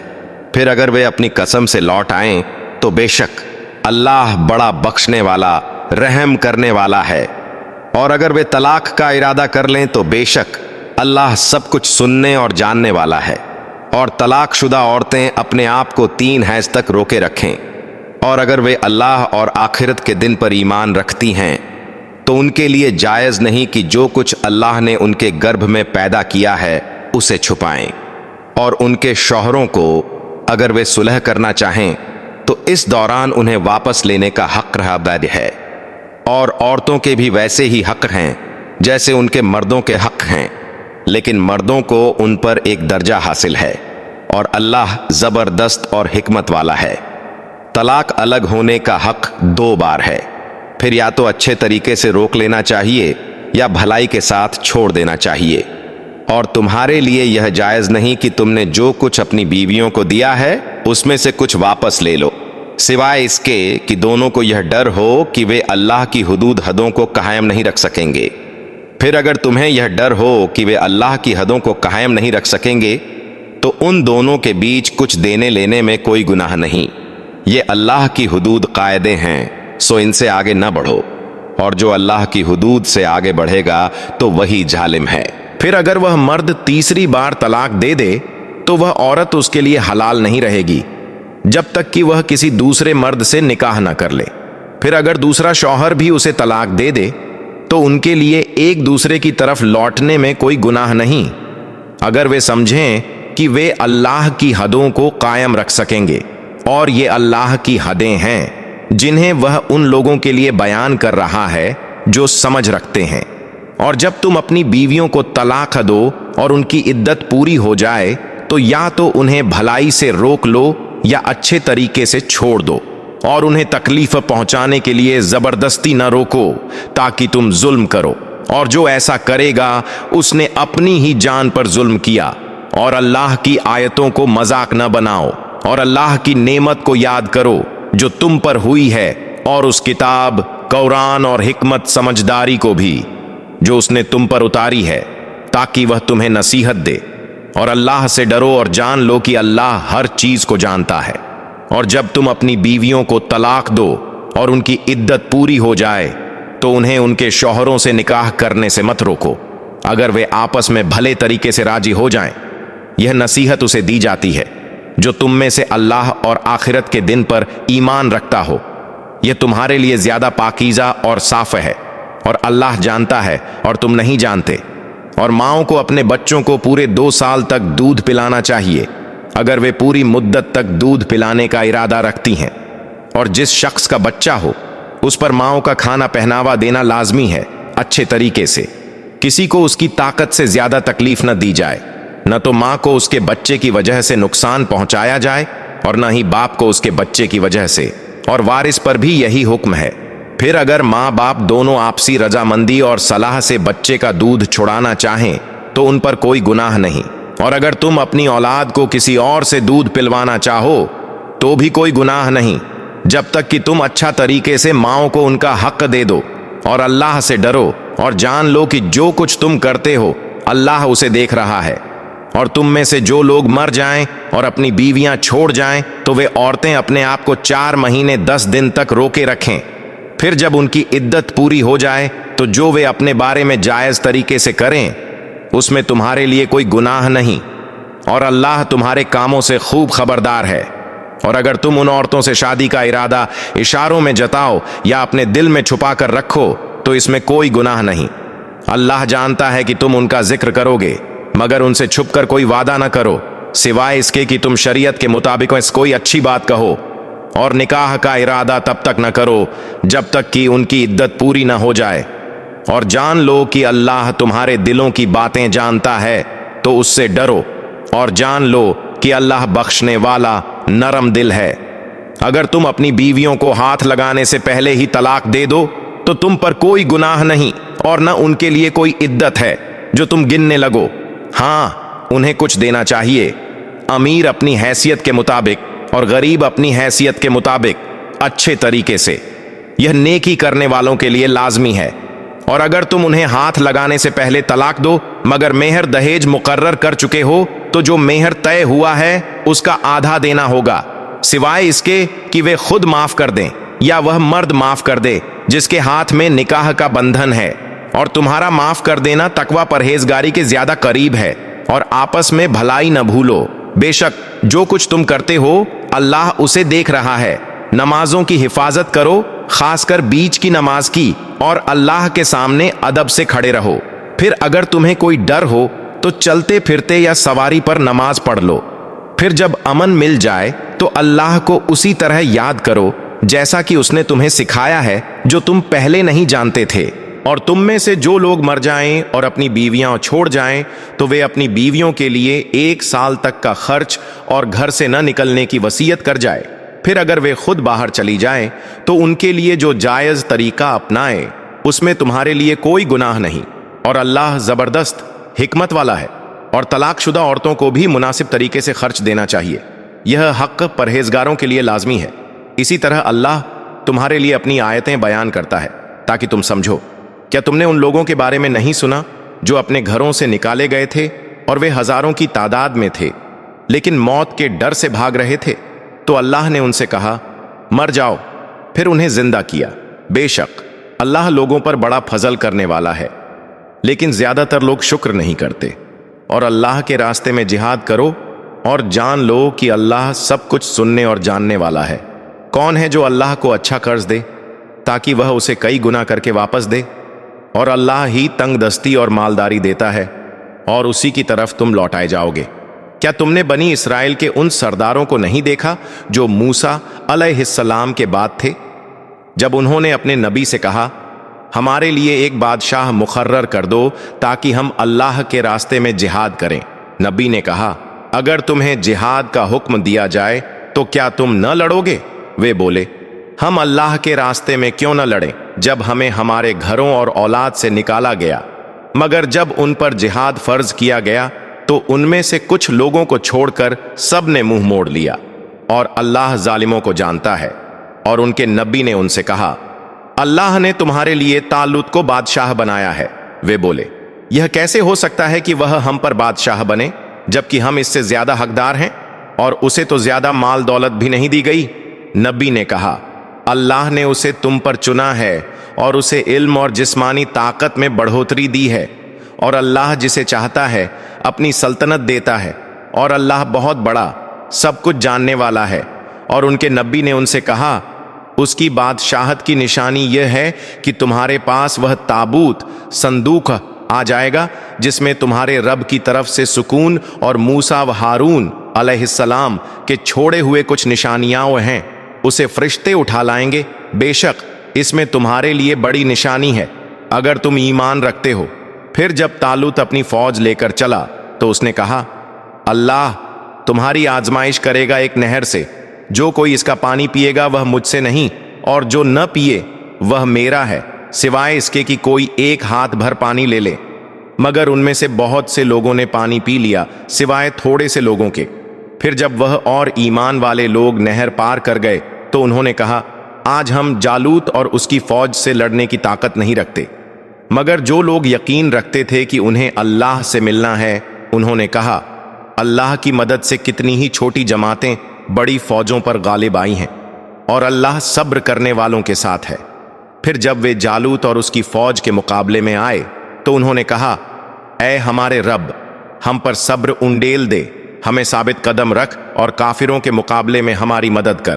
پھر اگر وہ اپنی قسم سے لوٹ آئیں تو بے شک اللہ بڑا بخشنے والا، رحم کرنے والا ہے، اور اگر وہ طلاق کا ارادہ کر لیں تو بے شک اللہ سب کچھ سننے اور جاننے والا ہے۔ اور طلاق شدہ عورتیں اپنے آپ کو 3 حیض تک روکے رکھیں، اور اگر وہ اللہ اور آخرت کے دن پر ایمان رکھتی ہیں تو ان کے لیے جائز نہیں کہ جو کچھ اللہ نے ان کے گربھ میں پیدا کیا ہے اسے چھپائیں، اور ان کے شوہروں کو اگر وہ صلح کرنا چاہیں تو اس دوران انہیں واپس لینے کا حق رہا بید ہے، اور عورتوں کے بھی ویسے ہی حق ہیں جیسے ان کے مردوں کے حق ہیں، لیکن مردوں کو ان پر ایک درجہ حاصل ہے، اور اللہ زبردست اور حکمت والا ہے۔ طلاق الگ ہونے کا حق 2 بار ہے، پھر یا تو اچھے طریقے سے روک لینا چاہیے یا بھلائی کے ساتھ چھوڑ دینا چاہیے، اور تمہارے لیے یہ جائز نہیں کہ تم نے جو کچھ اپنی بیویوں کو دیا ہے اس میں سے کچھ واپس لے لو، سوائے اس کے کہ دونوں کو یہ ڈر ہو کہ وہ اللہ کی حدود حدوں کو قائم نہیں رکھ سکیں گے۔ پھر اگر تمہیں یہ ڈر ہو کہ وہ اللہ کی حدوں کو قائم نہیں رکھ سکیں گے تو ان دونوں کے بیچ کچھ دینے لینے میں کوئی گناہ نہیں، یہ اللہ کی حدود قاعدے ہیں، سو ان سے آگے نہ بڑھو، اور جو اللہ کی حدود سے آگے بڑھے گا تو وہی ظالم ہے۔ پھر اگر وہ مرد تیسری بار طلاق دے دے تو وہ عورت اس کے لیے حلال نہیں رہے گی جب تک کہ وہ کسی دوسرے مرد سے نکاح نہ کر لے۔ پھر اگر دوسرا شوہر بھی اسے طلاق دے دے تو ان کے لیے ایک دوسرے کی طرف لوٹنے میں کوئی گناہ نہیں، اگر وہ سمجھیں کہ وہ اللہ کی حدوں کو قائم رکھ سکیں گے، اور یہ اللہ کی حدیں ہیں جنہیں وہ ان لوگوں کے لیے بیان کر رہا ہے جو سمجھ رکھتے ہیں۔ اور جب تم اپنی بیویوں کو طلاق دو اور ان کی عدت پوری ہو جائے تو یا تو انہیں بھلائی سے روک لو یا اچھے طریقے سے چھوڑ دو، اور انہیں تکلیف پہنچانے کے لیے زبردستی نہ روکو تاکہ تم ظلم کرو، اور جو ایسا کرے گا اس نے اپنی ہی جان پر ظلم کیا۔ اور اللہ کی آیتوں کو مذاق نہ بناؤ، اور اللہ کی نعمت کو یاد کرو جو تم پر ہوئی ہے، اور اس کتاب قرآن اور حکمت سمجھداری کو بھی جو اس نے تم پر اتاری ہے، تاکہ وہ تمہیں نصیحت دے۔ اور اللہ سے ڈرو اور جان لو کہ اللہ ہر چیز کو جانتا ہے۔ اور جب تم اپنی بیویوں کو طلاق دو اور ان کی عدت پوری ہو جائے تو انہیں ان کے شوہروں سے نکاح کرنے سے مت روکو، اگر وہ آپس میں بھلے طریقے سے راضی ہو جائیں۔ یہ نصیحت اسے دی جاتی ہے جو تم میں سے اللہ اور آخرت کے دن پر ایمان رکھتا ہو، یہ تمہارے لیے زیادہ پاکیزہ اور صاف ہے، اور اللہ جانتا ہے اور تم نہیں جانتے۔ اور ماؤں کو اپنے بچوں کو پورے 2 سال تک دودھ پلانا چاہیے اگر وہ پوری مدت تک دودھ پلانے کا ارادہ رکھتی ہیں، اور جس شخص کا بچہ ہو اس پر ماؤں کا کھانا پہناوا دینا لازمی ہے اچھے طریقے سے، کسی کو اس کی طاقت سے زیادہ تکلیف نہ دی جائے، نہ تو ماں کو اس کے بچے کی وجہ سے نقصان پہنچایا جائے اور نہ ہی باپ کو اس کے بچے کی وجہ سے، اور وارث پر بھی یہی حکم ہے۔ پھر اگر ماں باپ دونوں آپسی رضامندی اور صلاح سے بچے کا دودھ چھڑانا چاہیں تو ان پر کوئی گناہ نہیں، اور اگر تم اپنی اولاد کو کسی اور سے دودھ پلوانا چاہو تو بھی کوئی گناہ نہیں، جب تک کہ تم اچھا طریقے سے ماؤں کو ان کا حق دے دو۔ اور اللہ سے ڈرو اور جان لو کہ جو کچھ تم کرتے ہو اللہ اسے دیکھ رہا ہے۔ اور تم میں سے جو لوگ مر جائیں اور اپنی بیویاں چھوڑ جائیں تو وہ عورتیں اپنے آپ کو 4 مہینے 10 دن تک روکے رکھیں، پھر جب ان کی عدت پوری ہو جائے تو جو وہ اپنے بارے میں جائز طریقے سے کریں اس میں تمہارے لیے کوئی گناہ نہیں، اور اللہ تمہارے کاموں سے خوب خبردار ہے۔ اور اگر تم ان عورتوں سے شادی کا ارادہ اشاروں میں جتاؤ یا اپنے دل میں چھپا کر رکھو تو اس میں کوئی گناہ نہیں، اللہ جانتا ہے کہ تم ان کا ذکر کرو گے، مگر ان سے چھپ کر کوئی وعدہ نہ کرو سوائے اس کے کہ تم شریعت کے مطابق اس کوئی اچھی بات کہو، اور نکاح کا ارادہ تب تک نہ کرو جب تک کہ ان کی عدت پوری نہ ہو جائے۔ اور جان لو کہ اللہ تمہارے دلوں کی باتیں جانتا ہے، تو اس سے ڈرو، اور جان لو کہ اللہ بخشنے والا نرم دل ہے۔ اگر تم اپنی بیویوں کو ہاتھ لگانے سے پہلے ہی طلاق دے دو تو تم پر کوئی گناہ نہیں اور نہ ان کے لیے کوئی عدت ہے جو تم گننے لگو۔ ہاں، انہیں کچھ دینا چاہیے، امیر اپنی حیثیت کے مطابق اور غریب اپنی حیثیت کے مطابق، اچھے طریقے سے۔ یہ نیکی کرنے والوں کے لیے لازمی ہے۔ اور اگر تم انہیں ہاتھ لگانے سے پہلے طلاق دو مگر مہر دہیج مقرر کر چکے ہو تو جو مہر طے ہوا ہے اس کا آدھا دینا ہوگا، سوائے اس کے کہ وہ خود معاف کر دیں یا وہ مرد معاف کر دے جس کے ہاتھ میں نکاح کا بندھن ہے۔ اور تمہارا معاف کر دینا تقوی پرہیزگاری کے زیادہ قریب ہے۔ اور آپس میں بھلائی نہ بھولو، بے شک جو کچھ تم کرتے ہو اللہ اسے دیکھ رہا ہے۔ نمازوں کی حفاظت کرو، خاص کر بیچ کی نماز کی، اور اللہ کے سامنے ادب سے کھڑے رہو۔ پھر اگر تمہیں کوئی ڈر ہو تو چلتے پھرتے یا سواری پر نماز پڑھ لو۔ پھر جب امن مل جائے تو اللہ کو اسی طرح یاد کرو جیسا کہ اس نے تمہیں سکھایا ہے جو تم پہلے نہیں جانتے تھے۔ اور تم میں سے جو لوگ مر جائیں اور اپنی بیویاں چھوڑ جائیں تو وہ اپنی بیویوں کے لیے 1 سال تک کا خرچ اور گھر سے نہ نکلنے کی وصیت کر جائے۔ پھر اگر وہ خود باہر چلی جائیں تو ان کے لیے جو جائز طریقہ اپنائیں اس میں تمہارے لیے کوئی گناہ نہیں، اور اللہ زبردست حکمت والا ہے۔ اور طلاق شدہ عورتوں کو بھی مناسب طریقے سے خرچ دینا چاہیے، یہ حق پرہیزگاروں کے لیے لازمی ہے۔ اسی طرح اللہ تمہارے لیے اپنی آیتیں بیان کرتا ہے تاکہ تم سمجھو۔ کیا تم نے ان لوگوں کے بارے میں نہیں سنا جو اپنے گھروں سے نکالے گئے تھے اور وہ ہزاروں کی تعداد میں تھے لیکن موت کے ڈر سے بھاگ رہے تھے؟ تو اللہ نے ان سے کہا مر جاؤ، پھر انہیں زندہ کیا۔ بے شک اللہ لوگوں پر بڑا فضل کرنے والا ہے، لیکن زیادہ تر لوگ شکر نہیں کرتے۔ اور اللہ کے راستے میں جہاد کرو اور جان لو کہ اللہ سب کچھ سننے اور جاننے والا ہے۔ کون ہے جو اللہ کو اچھا قرض دے تاکہ وہ اسے کئی گنا کر کے واپس دے؟ اور اللہ ہی تنگ دستی اور مالداری دیتا ہے، اور اسی کی طرف تم لوٹائے جاؤ گے۔ کیا تم نے بنی اسرائیل کے ان سرداروں کو نہیں دیکھا جو موسیٰ علیہ السلام کے بعد تھے، جب انہوں نے اپنے نبی سے کہا ہمارے لیے ایک بادشاہ مقرر کر دو تاکہ ہم اللہ کے راستے میں جہاد کریں؟ نبی نے کہا اگر تمہیں جہاد کا حکم دیا جائے تو کیا تم نہ لڑو گے؟ وہ بولے ہم اللہ کے راستے میں کیوں نہ لڑیں جب ہمیں ہمارے گھروں اور اولاد سے نکالا گیا؟ مگر جب ان پر جہاد فرض کیا گیا تو ان میں سے کچھ لوگوں کو چھوڑ کر سب نے منہ موڑ لیا، اور اللہ ظالموں کو جانتا ہے۔ اور ان کے نبی نے ان سے کہا اللہ نے تمہارے لیے طالوت کو بادشاہ بنایا ہے۔ وہ بولے یہ کیسے ہو سکتا ہے کہ وہ ہم پر بادشاہ بنے جبکہ ہم اس سے زیادہ حقدار ہیں، اور اسے تو زیادہ مال دولت بھی نہیں دی گئی؟ نبی نے کہا اللہ نے اسے تم پر چنا ہے اور اسے علم اور جسمانی طاقت میں بڑھوتری دی ہے، اور اللہ جسے چاہتا ہے اپنی سلطنت دیتا ہے، اور اللہ بہت بڑا سب کچھ جاننے والا ہے۔ اور ان کے نبی نے ان سے کہا اس کی بادشاہت کی نشانی یہ ہے کہ تمہارے پاس وہ تابوت صندوق آ جائے گا جس میں تمہارے رب کی طرف سے سکون اور موسیٰ و ہارون علیہ السلام کے چھوڑے ہوئے کچھ نشانیاں ہیں، اسے فرشتے اٹھا لائیں گے۔ بے شک اس میں تمہارے لیے بڑی نشانی ہے اگر تم ایمان رکھتے ہو۔ پھر جب طالوت اپنی فوج لے کر چلا تو اس نے کہا اللہ تمہاری آزمائش کرے گا ایک نہر سے، جو کوئی اس کا پانی پیے گا وہ مجھ سے نہیں، اور جو نہ پیے وہ میرا ہے، سوائے اس کے کہ کوئی ایک ہاتھ بھر پانی لے لے۔ مگر ان میں سے بہت سے لوگوں نے پانی پی لیا سوائے تھوڑے سے لوگوں کے۔ پھر جب وہ اور ایمان والے لوگ نہر پار کر گئے تو انہوں نے کہا آج ہم جالوت اور اس کی فوج سے لڑنے کی طاقت نہیں رکھتے۔ مگر جو لوگ یقین رکھتے تھے کہ انہیں اللہ سے ملنا ہے انہوں نے کہا اللہ کی مدد سے کتنی ہی چھوٹی جماعتیں بڑی فوجوں پر غالب آئی ہیں، اور اللہ صبر کرنے والوں کے ساتھ ہے۔ پھر جب وہ جالوت اور اس کی فوج کے مقابلے میں آئے تو انہوں نے کہا اے ہمارے رب ہم پر صبر انڈیل دے، ہمیں ثابت قدم رکھ اور کافروں کے مقابلے میں ہماری مدد کر۔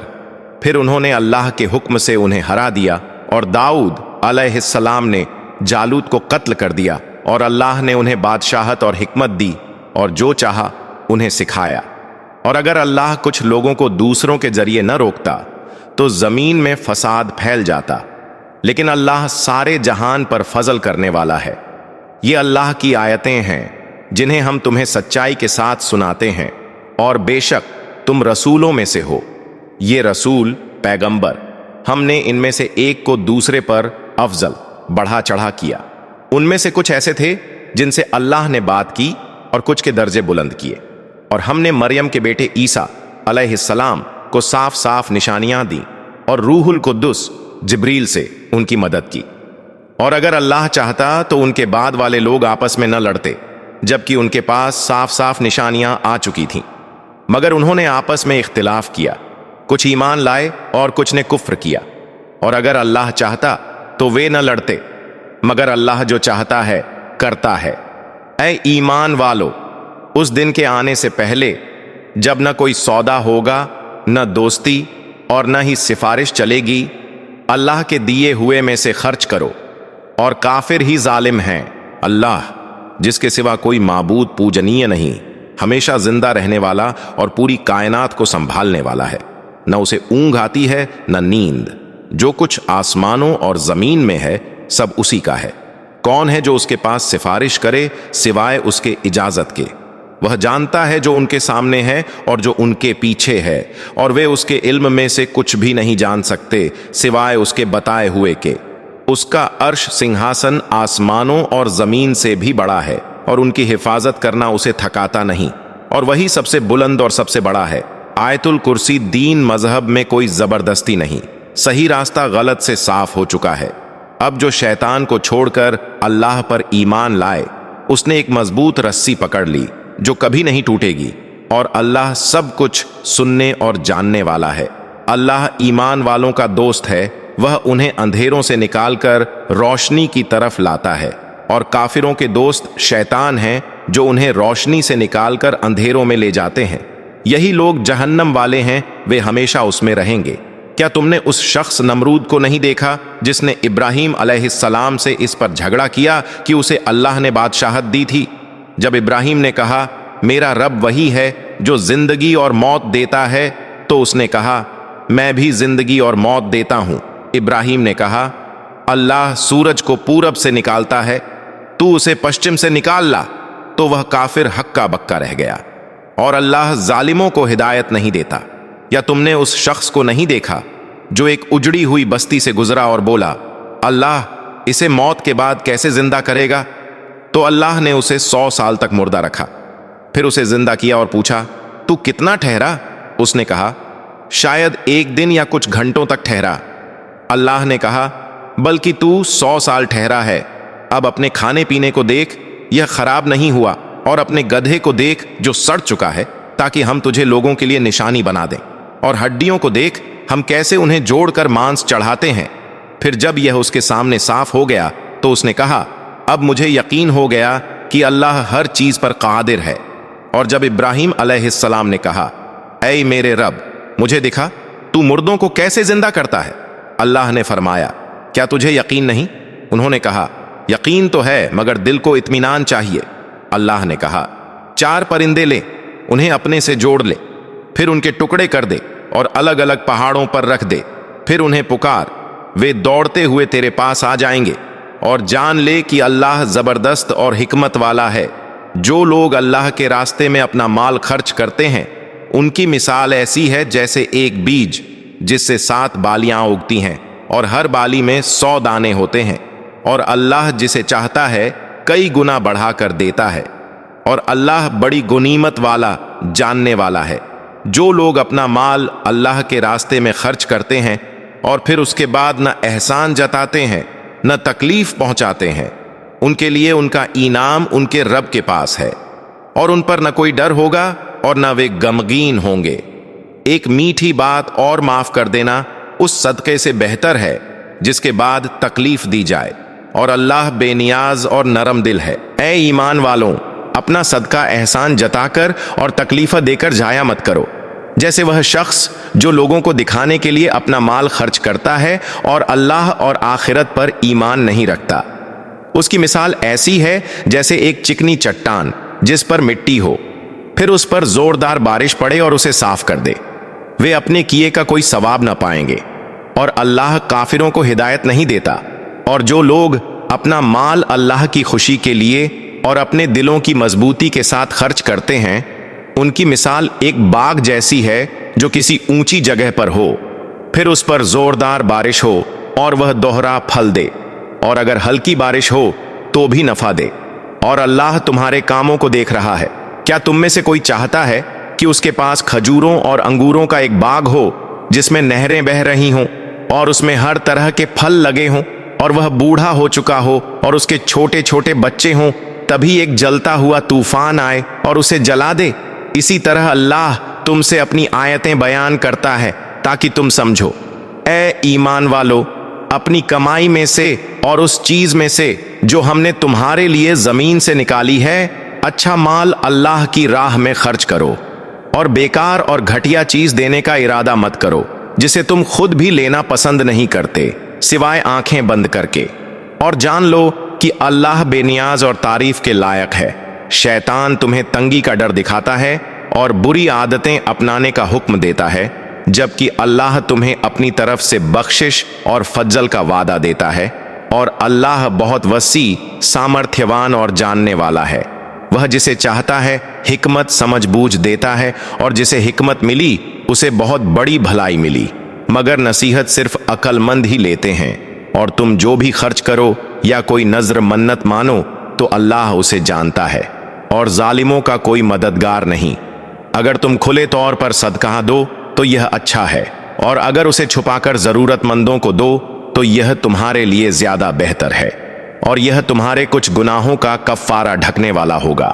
پھر انہوں نے اللہ کے حکم سے انہیں ہرا دیا، اور داؤد علیہ السلام نے جالوت کو قتل کر دیا، اور اللہ نے انہیں بادشاہت اور حکمت دی اور جو چاہا انہیں سکھایا۔ اور اگر اللہ کچھ لوگوں کو دوسروں کے ذریعے نہ روکتا تو زمین میں فساد پھیل جاتا، لیکن اللہ سارے جہان پر فضل کرنے والا ہے۔ یہ اللہ کی آیتیں ہیں جنہیں ہم تمہیں سچائی کے ساتھ سناتے ہیں، اور بے شک تم رسولوں میں سے ہو۔ یہ رسول پیغمبر ہم نے ان میں سے ایک کو دوسرے پر افضل بڑھا چڑھا کیا۔ ان میں سے کچھ ایسے تھے جن سے اللہ نے بات کی اور کچھ کے درجے بلند کیے، اور ہم نے مریم کے بیٹے عیسیٰ علیہ السلام کو صاف صاف نشانیاں دیں اور روح القدس جبریل سے ان کی مدد کی۔ اور اگر اللہ چاہتا تو ان کے بعد والے لوگ آپس میں نہ لڑتے، جبکہ ان کے پاس صاف صاف نشانیاں آ چکی تھیں، مگر انہوں نے آپس میں اختلاف کیا، کچھ ایمان لائے اور کچھ نے کفر کیا۔ اور اگر اللہ چاہتا تو وہ نہ لڑتے، مگر اللہ جو چاہتا ہے کرتا ہے۔ اے ایمان والو، اس دن کے آنے سے پہلے جب نہ کوئی سودا ہوگا، نہ دوستی اور نہ ہی سفارش چلے گی، اللہ کے دیے ہوئے میں سے خرچ کرو، اور کافر ہی ظالم ہیں۔ اللہ جس کے سوا کوئی معبود پوجنیہ نہیں، ہمیشہ زندہ رہنے والا اور پوری کائنات کو سنبھالنے والا ہے، نہ اسے اونگ آتی ہے نہ نیند۔ جو کچھ آسمانوں اور زمین میں ہے سب اسی کا ہے۔ کون ہے جو اس کے پاس سفارش کرے سوائے اس کے اجازت کے؟ وہ جانتا ہے جو ان کے سامنے ہے اور جو ان کے پیچھے ہے، اور وہ اس کے علم میں سے کچھ بھی نہیں جان سکتے سوائے اس کے بتائے ہوئے کے۔ اس کا عرش سنگھاسن آسمانوں اور زمین سے بھی بڑا ہے، اور ان کی حفاظت کرنا اسے تھکاتا نہیں، اور وہی سب سے بلند اور سب سے بڑا ہے۔ آیت الکرسی دین مذہب میں کوئی زبردستی نہیں، صحیح راستہ غلط سے صاف ہو چکا ہے۔ اب جو شیطان کو چھوڑ کر اللہ پر ایمان لائے، اس نے ایک مضبوط رسی پکڑ لی جو کبھی نہیں ٹوٹے گی، اور اللہ سب کچھ سننے اور جاننے والا ہے۔ اللہ ایمان والوں کا دوست ہے، وہ انہیں اندھیروں سے نکال کر روشنی کی طرف لاتا ہے، اور کافروں کے دوست شیطان ہیں جو انہیں روشنی سے نکال کر اندھیروں میں لے جاتے ہیں۔ یہی لوگ جہنم والے ہیں، وہ ہمیشہ اس میں رہیں گے۔ کیا تم نے اس شخص نمرود کو نہیں دیکھا جس نے ابراہیم علیہ السلام سے اس پر جھگڑا کیا کہ اسے اللہ نے بادشاہت دی تھی؟ جب ابراہیم نے کہا میرا رب وہی ہے جو زندگی اور موت دیتا ہے، تو اس نے کہا میں بھی زندگی اور موت دیتا ہوں۔ ابراہیم نے کہا اللہ سورج کو پورب سے نکالتا ہے، تو اسے پشچم سے نکال لا، تو وہ کافر ہکا بکا رہ گیا۔ اور اللہ ظالموں کو ہدایت نہیں دیتا۔ یا تم نے اس شخص کو نہیں دیکھا جو ایک اجڑی ہوئی بستی سے گزرا اور بولا اللہ اسے موت کے بعد کیسے زندہ کرے گا؟ تو اللہ نے اسے 100 سال تک مردہ رکھا، پھر اسے زندہ کیا اور پوچھا تو کتنا ٹھہرا؟ اس نے کہا شاید 1 دن یا کچھ گھنٹوں تک ٹھہرا۔ اللہ نے کہا بلکہ تو 100 سال ٹھہرا ہے۔ اب اپنے کھانے پینے کو دیکھ، یہ خراب نہیں ہوا، اور اپنے گدھے کو دیکھ جو سڑ چکا ہے، تاکہ ہم تجھے لوگوں کے لیے نشانی بنا دیں۔ اور ہڈیوں کو دیکھ ہم کیسے انہیں جوڑ کر مانس چڑھاتے ہیں۔ پھر جب یہ اس کے سامنے صاف ہو گیا تو اس نے کہا اب مجھے یقین ہو گیا کہ اللہ ہر چیز پر قادر ہے۔ اور جب ابراہیم علیہ السلام نے کہا اے میرے رب مجھے دکھا تو مردوں کو کیسے زندہ کرتا ہے؟ اللہ نے فرمایا کیا تجھے یقین نہیں؟ انہوں نے کہا یقین تو ہے مگر دل کو اطمینان چاہیے۔ اللہ نے کہا 4 پرندے لے، انہیں اپنے سے جوڑ لے، پھر ان کے ٹکڑے کر دے اور الگ الگ پہاڑوں پر رکھ دے، پھر انہیں پکار، وہ دوڑتے ہوئے تیرے پاس آ جائیں گے۔ اور جان لے کہ اللہ زبردست اور حکمت والا ہے۔ جو لوگ اللہ کے راستے میں اپنا مال خرچ کرتے ہیں ان کی مثال ایسی ہے جیسے ایک بیج جس سے 7 بالیاں اگتی ہیں اور ہر بالی میں 100 دانے ہوتے ہیں، اور اللہ جسے چاہتا ہے کئی گنا بڑھا کر دیتا ہے، اور اللہ بڑی غنیمت والا جاننے والا ہے۔ جو لوگ اپنا مال اللہ کے راستے میں خرچ کرتے ہیں اور پھر اس کے بعد نہ احسان جتاتے ہیں نہ تکلیف پہنچاتے ہیں، ان کے لیے ان کا انعام ان کے رب کے پاس ہے، اور ان پر نہ کوئی ڈر ہوگا اور نہ وہ غمگین ہوں گے۔ ایک میٹھی بات اور معاف کر دینا اس صدقے سے بہتر ہے جس کے بعد تکلیف دی جائے، اور اللہ بے نیاز اور نرم دل ہے۔ اے ایمان والوں، اپنا صدقہ احسان جتا کر اور تکلیفہ دے کر ضائع مت کرو، جیسے وہ شخص جو لوگوں کو دکھانے کے لیے اپنا مال خرچ کرتا ہے اور اللہ اور آخرت پر ایمان نہیں رکھتا۔ اس کی مثال ایسی ہے جیسے ایک چکنی چٹان جس پر مٹی ہو، پھر اس پر زوردار بارش پڑے اور اسے صاف کر دے، وہ اپنے کیے کا کوئی ثواب نہ پائیں گے، اور اللہ کافروں کو ہدایت نہیں دیتا۔ اور جو لوگ اپنا مال اللہ کی خوشی کے لیے اور اپنے دلوں کی مضبوطی کے ساتھ خرچ کرتے ہیں ان کی مثال ایک باغ جیسی ہے جو کسی اونچی جگہ پر ہو، پھر اس پر زوردار بارش ہو اور وہ دوہرا پھل دے، اور اگر ہلکی بارش ہو تو بھی نفع دے۔ اور اللہ تمہارے کاموں کو دیکھ رہا ہے۔ کیا تم میں سے کوئی چاہتا ہے کہ اس کے پاس کھجوروں اور انگوروں کا ایک باغ ہو جس میں نہریں بہہ رہی ہوں اور اس میں ہر طرح کے پھل لگے ہوں، اور وہ بوڑھا ہو چکا ہو اور اس کے چھوٹے چھوٹے بچے ہوں، تبھی ایک جلتا ہوا طوفان آئے اور اسے جلا دے؟ اسی طرح اللہ تم سے اپنی آیتیں بیان کرتا ہے تاکہ تم سمجھو۔ اے ایمان والو، اپنی کمائی میں سے اور اس چیز میں سے جو ہم نے تمہارے لیے زمین سے نکالی ہے، اچھا مال اللہ کی راہ میں خرچ کرو، اور بیکار اور گھٹیا چیز دینے کا ارادہ مت کرو جسے تم خود بھی لینا پسند نہیں کرتے، سوائے آنکھیں بند کر کے۔ اور جان لو کہ اللہ بے نیاز اور تعریف کے لائق ہے۔ شیطان تمہیں تنگی کا ڈر دکھاتا ہے اور بری عادتیں اپنانے کا حکم دیتا ہے، جبکہ اللہ تمہیں اپنی طرف سے بخشش اور فضل کا وعدہ دیتا ہے، اور اللہ بہت وسیع، سامرتھیوان اور جاننے والا ہے۔ وہ جسے چاہتا ہے حکمت سمجھ بوجھ دیتا ہے، اور جسے حکمت ملی اسے بہت بڑی بھلائی ملی، مگر نصیحت صرف عقل مند ہی لیتے ہیں۔ اور تم جو بھی خرچ کرو یا کوئی نذر منت مانو تو اللہ اسے جانتا ہے، اور ظالموں کا کوئی مددگار نہیں۔ اگر تم کھلے طور پر صدقہ دو تو یہ اچھا ہے، اور اگر اسے چھپا کر ضرورت مندوں کو دو تو یہ تمہارے لیے زیادہ بہتر ہے، اور یہ تمہارے کچھ گناہوں کا کفارہ ڈھکنے والا ہوگا،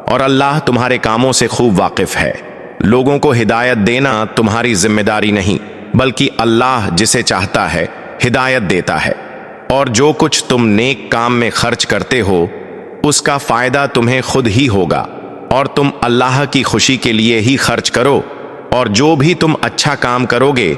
اور اللہ تمہارے کاموں سے خوب واقف ہے۔ لوگوں کو ہدایت دینا تمہاری ذمہ داری نہیں، بلکہ اللہ جسے چاہتا ہے ہدایت دیتا ہے۔ اور جو کچھ تم نیک کام میں خرچ کرتے ہو اس کا فائدہ تمہیں خود ہی ہوگا، اور تم اللہ کی خوشی کے لیے ہی خرچ کرو، اور جو بھی تم اچھا کام کرو گے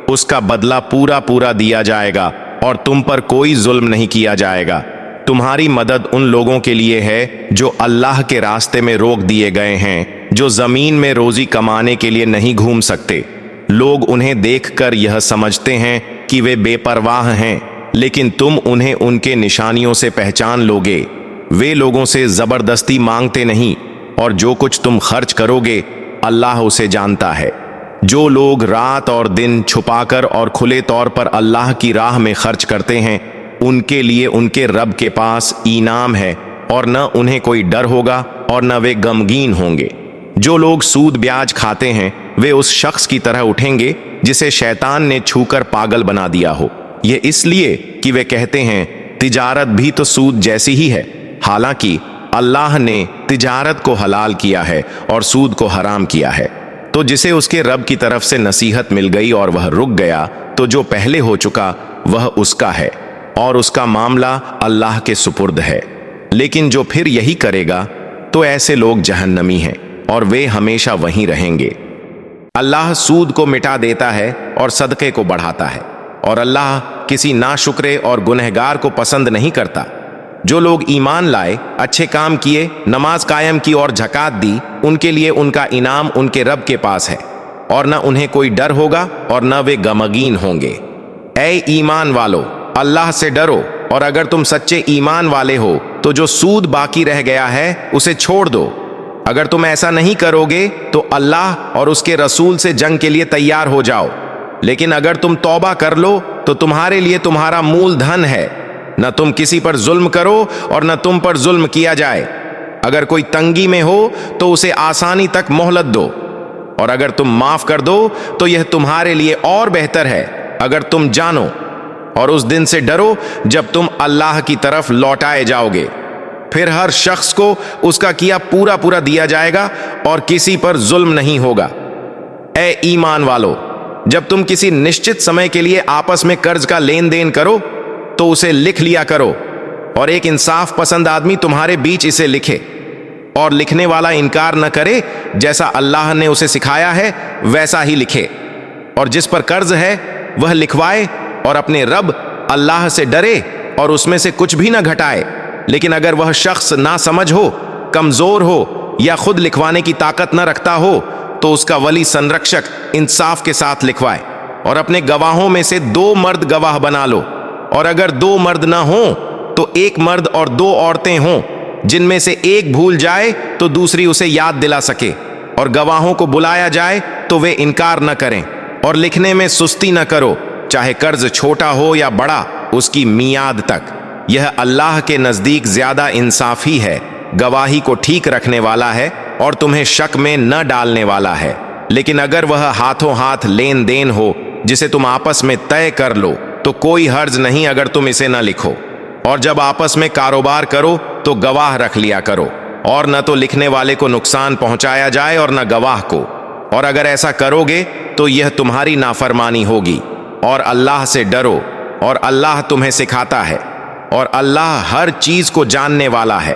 اس کا بدلہ پورا پورا دیا جائے گا، اور تم پر کوئی ظلم نہیں کیا جائے گا۔ تمہاری مدد ان لوگوں کے لیے ہے جو اللہ کے راستے میں روک دیے گئے ہیں، جو زمین میں روزی کمانے کے لیے نہیں گھوم سکتے۔ لوگ انہیں دیکھ کر یہ سمجھتے ہیں کہ وہ بے پرواہ ہیں، لیکن تم انہیں ان کے نشانیوں سے پہچان لوگے۔ وہ لوگوں سے زبردستی مانگتے نہیں، اور جو کچھ تم خرچ کرو گے اللہ اسے جانتا ہے۔ جو لوگ رات اور دن چھپا کر اور کھلے طور پر اللہ کی راہ میں خرچ کرتے ہیں ان کے لیے ان کے رب کے پاس انعام ہے، اور نہ انہیں کوئی ڈر ہوگا اور نہ وہ غمگین ہوں گے۔ جو لوگ سود بیاج کھاتے ہیں وہ اس شخص کی طرح اٹھیں گے جسے شیطان نے چھو کر پاگل بنا دیا ہو، یہ اس لیے کہ وہ کہتے ہیں تجارت بھی تو سود جیسی ہی ہے، حالانکہ اللہ نے تجارت کو حلال کیا ہے اور سود کو حرام کیا ہے۔ تو جسے اس کے رب کی طرف سے نصیحت مل گئی اور وہ رک گیا تو جو پہلے ہو چکا وہ اس کا ہے، اور اس کا معاملہ اللہ کے سپرد ہے۔ لیکن جو پھر یہی کرے گا تو ایسے لوگ جہنمی ہیں، اور وہ ہمیشہ وہیں رہیں گے۔ اللہ سود کو مٹا دیتا ہے اور صدقے کو بڑھاتا ہے، اور اللہ کسی ناشکرے اور گنہگار کو پسند نہیں کرتا۔ جو لوگ ایمان لائے، اچھے کام کیے، نماز قائم کی اور زکوٰۃ دی، ان کے لیے ان کا انعام ان کے رب کے پاس ہے، اور نہ انہیں کوئی ڈر ہوگا اور نہ وہ غمگین ہوں گے۔ اے ایمان والو، اللہ سے ڈرو، اور اگر تم سچے ایمان والے ہو تو جو سود باقی رہ گیا ہے اسے چھوڑ دو۔ اگر تم ایسا نہیں کرو گے تو اللہ اور اس کے رسول سے جنگ کے لیے تیار ہو جاؤ، لیکن اگر تم توبہ کر لو تو تمہارے لیے تمہارا مول دھن ہے، نہ تم کسی پر ظلم کرو اور نہ تم پر ظلم کیا جائے۔ اگر کوئی تنگی میں ہو تو اسے آسانی تک مہلت دو، اور اگر تم معاف کر دو تو یہ تمہارے لیے اور بہتر ہے اگر تم جانو۔ اور اس دن سے ڈرو جب تم اللہ کی طرف لوٹائے جاؤ گے، پھر ہر شخص کو اس کا کیا پورا پورا دیا جائے گا اور کسی پر ظلم نہیں ہوگا۔ اے ایمان والو، جب تم کسی نشچت سمے کے لیے آپس میں قرض کا لین دین کرو تو اسے لکھ لیا کرو، اور ایک انصاف پسند آدمی تمہارے بیچ اسے لکھے، اور لکھنے والا انکار نہ کرے، جیسا اللہ نے اسے سکھایا ہے ویسا ہی لکھے، اور جس پر قرض ہے وہ لکھوائے، اور اپنے رب اللہ سے ڈرے اور اس میں سے کچھ بھی نہ گھٹائے۔ لیکن اگر وہ شخص نہ سمجھ ہو، کمزور ہو یا خود لکھوانے کی طاقت نہ رکھتا ہو تو اس کا ولی سنرکشک انصاف کے ساتھ لکھوائے، اور اپنے گواہوں میں سے 2 مرد گواہ بنا لو، اور اگر 2 مرد نہ ہوں تو 1 مرد اور 2 عورتیں ہوں، جن میں سے ایک بھول جائے تو دوسری اسے یاد دلا سکے، اور گواہوں کو بلایا جائے تو وہ انکار نہ کریں، اور لکھنے میں سستی نہ کرو، چاہے قرض چھوٹا ہو یا بڑا، اس کی میعاد تک۔ یہ اللہ کے نزدیک زیادہ انصافی ہے، گواہی کو ٹھیک رکھنے والا ہے اور تمہیں شک میں نہ ڈالنے والا ہے۔ لیکن اگر وہ ہاتھوں ہاتھ لین دین ہو جسے تم آپس میں طے کر لو تو کوئی حرج نہیں اگر تم اسے نہ لکھو، اور جب آپس میں کاروبار کرو تو گواہ رکھ لیا کرو، اور نہ تو لکھنے والے کو نقصان پہنچایا جائے اور نہ گواہ کو، اور اگر ایسا کرو گے تو یہ تمہاری نافرمانی ہوگی۔ اور اللہ سے ڈرو، اور اللہ تمہیں سکھاتا ہے، اور اللہ ہر چیز کو جاننے والا ہے۔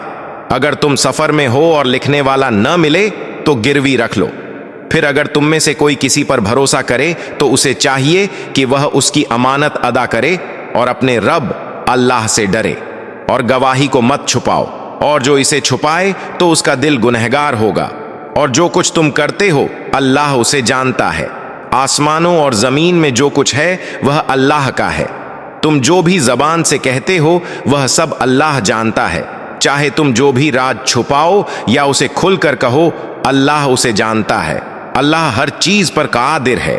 اگر تم سفر میں ہو اور لکھنے والا نہ ملے تو گروی رکھ لو، پھر اگر تم میں سے کوئی کسی پر بھروسہ کرے تو اسے چاہیے کہ وہ اس کی امانت ادا کرے اور اپنے رب اللہ سے ڈرے، اور گواہی کو مت چھپاؤ، اور جو اسے چھپائے تو اس کا دل گنہگار ہوگا، اور جو کچھ تم کرتے ہو اللہ اسے جانتا ہے۔ آسمانوں اور زمین میں جو کچھ ہے وہ اللہ کا ہے، تم جو بھی زبان سے کہتے ہو وہ سب اللہ جانتا ہے، چاہے تم جو بھی راز چھپاؤ یا اسے کھل کر کہو اللہ اسے جانتا ہے۔ اللہ ہر چیز پر قادر ہے۔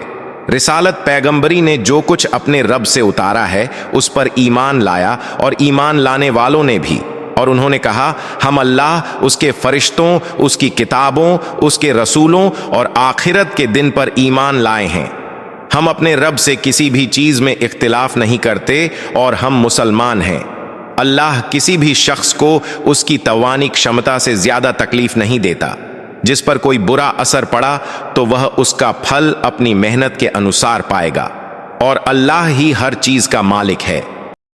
رسالت پیغمبری نے جو کچھ اپنے رب سے اتارا ہے اس پر ایمان لایا، اور ایمان لانے والوں نے بھی، اور انہوں نے کہا ہم اللہ، اس کے فرشتوں، اس کی کتابوں، اس کے رسولوں اور آخرت کے دن پر ایمان لائے ہیں۔ ہم اپنے رب سے کسی بھی چیز میں اختلاف نہیں کرتے، اور ہم مسلمان ہیں۔ اللہ کسی بھی شخص کو اس کی توانی क्षमता سے زیادہ تکلیف نہیں دیتا۔ جس پر کوئی برا اثر پڑا تو وہ اس کا پھل اپنی محنت کے انوسار پائے گا، اور اللہ ہی ہر چیز کا مالک ہے۔